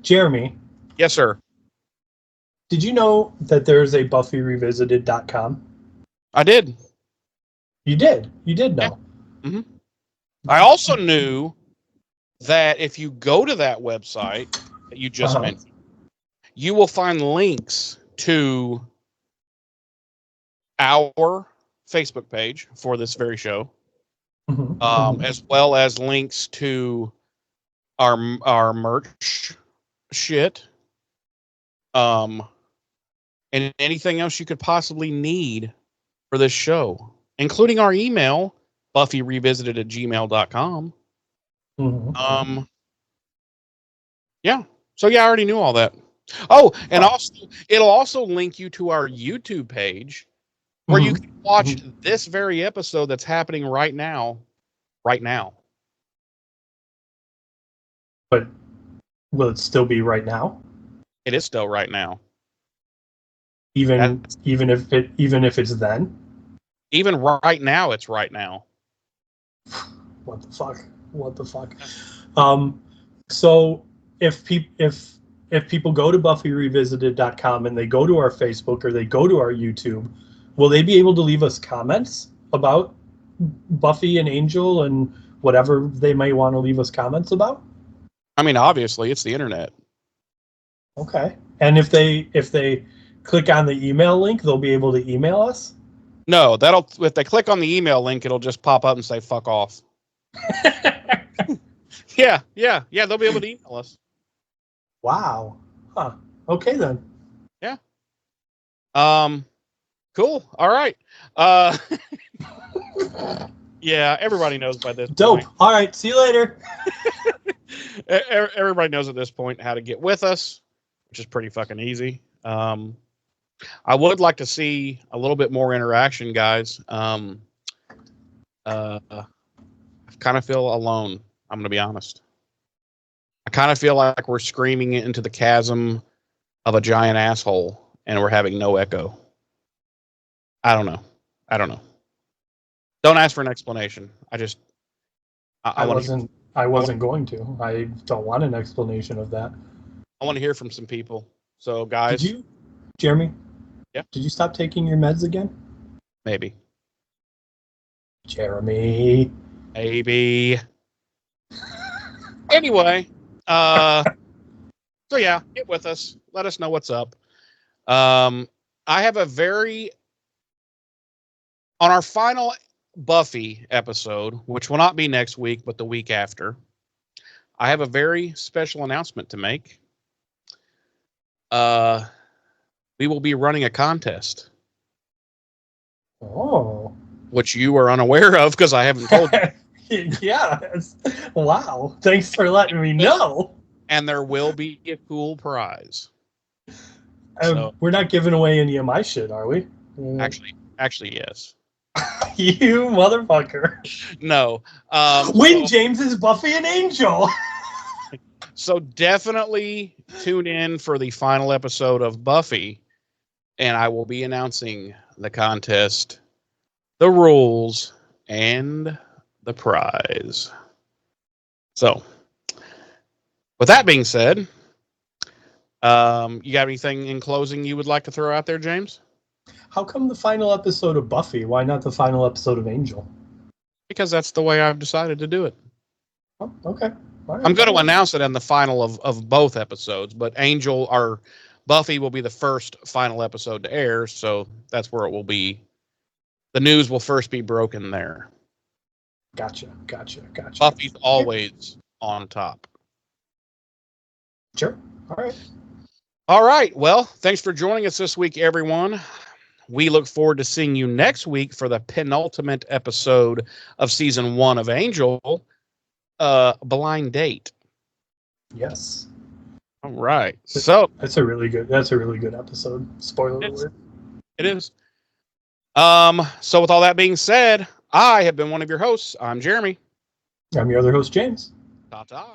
Jeremy. Yes, sir. Did you know that there's a BuffyRevisited.com? I did. You did. You did know. Yeah. Mm-hmm. I also knew that if you go to that website that you just mentioned, you will find links to our Facebook page for this very show, as well as links to our merch shit, and anything else you could possibly need for this show, including our email, buffyrevisited@gmail.com. Yeah. So yeah, I already knew all that. Oh, and also it'll also link you to our YouTube page where you can watch this very episode that's happening right now. Right now. But will it still be right now? It is still right now. Even if it's then? Even right now, it's right now. What the fuck? So if people go to BuffyRevisited.com and they go to our Facebook or they go to our YouTube, will they be able to leave us comments about Buffy and Angel and whatever they may want to leave us comments about? I mean, obviously, it's the internet. Okay. And if they click on the email link, they'll be able to email us? No, if they click on the email link, it'll just pop up and say "fuck off." Yeah, they'll be able to email us. Wow. Huh. Okay then. Yeah. Cool. All right. Yeah, everybody knows by this Dope. point. All right. See you later. Everybody knows at this point how to get with us, which is pretty fucking easy. I would like to see a little bit more interaction, guys. I kind of feel alone. I'm going to be honest. I kind of feel like we're screaming into the chasm of a giant asshole and we're having no echo. I don't know. Don't ask for an explanation. I wasn't going to. I don't want an explanation of that. I want to hear from some people. So, guys. Jeremy? Yeah? Did you stop taking your meds again? Maybe. Jeremy. Maybe. Anyway, so yeah, get with us. Let us know what's up. I have on our final Buffy episode, which will not be next week, but the week after, I have a very special announcement to make. We will be running a contest. Oh. Which you are unaware of because I haven't told you. Yeah. Wow. Thanks for letting me know. And there will be a cool prize. We're not giving away any of my shit, are we? Actually, yes. You motherfucker. No. Win James's Buffy and Angel. So definitely tune in for the final episode of Buffy, and I will be announcing the contest, the rules, and the prize. So, with that being said, you got anything in closing you would like to throw out there, James? How come the final episode of Buffy? Why not the final episode of Angel? Because that's the way I've decided to do it. Oh, okay. Right, I'm going to announce it in the final of both episodes, but Buffy will be the first final episode to air, so that's where it will be. The news will first be broken there. Gotcha. Buffy's always on top. Sure. All right. Well, thanks for joining us this week, everyone. We look forward to seeing you next week for the penultimate episode of season 1 of Angel, Blind Date. Yes. All right. So that's a really good episode. Spoiler alert. It is. So with all that being said, I have been one of your hosts. I'm Jeremy. I'm your other host, James. Ta-ta.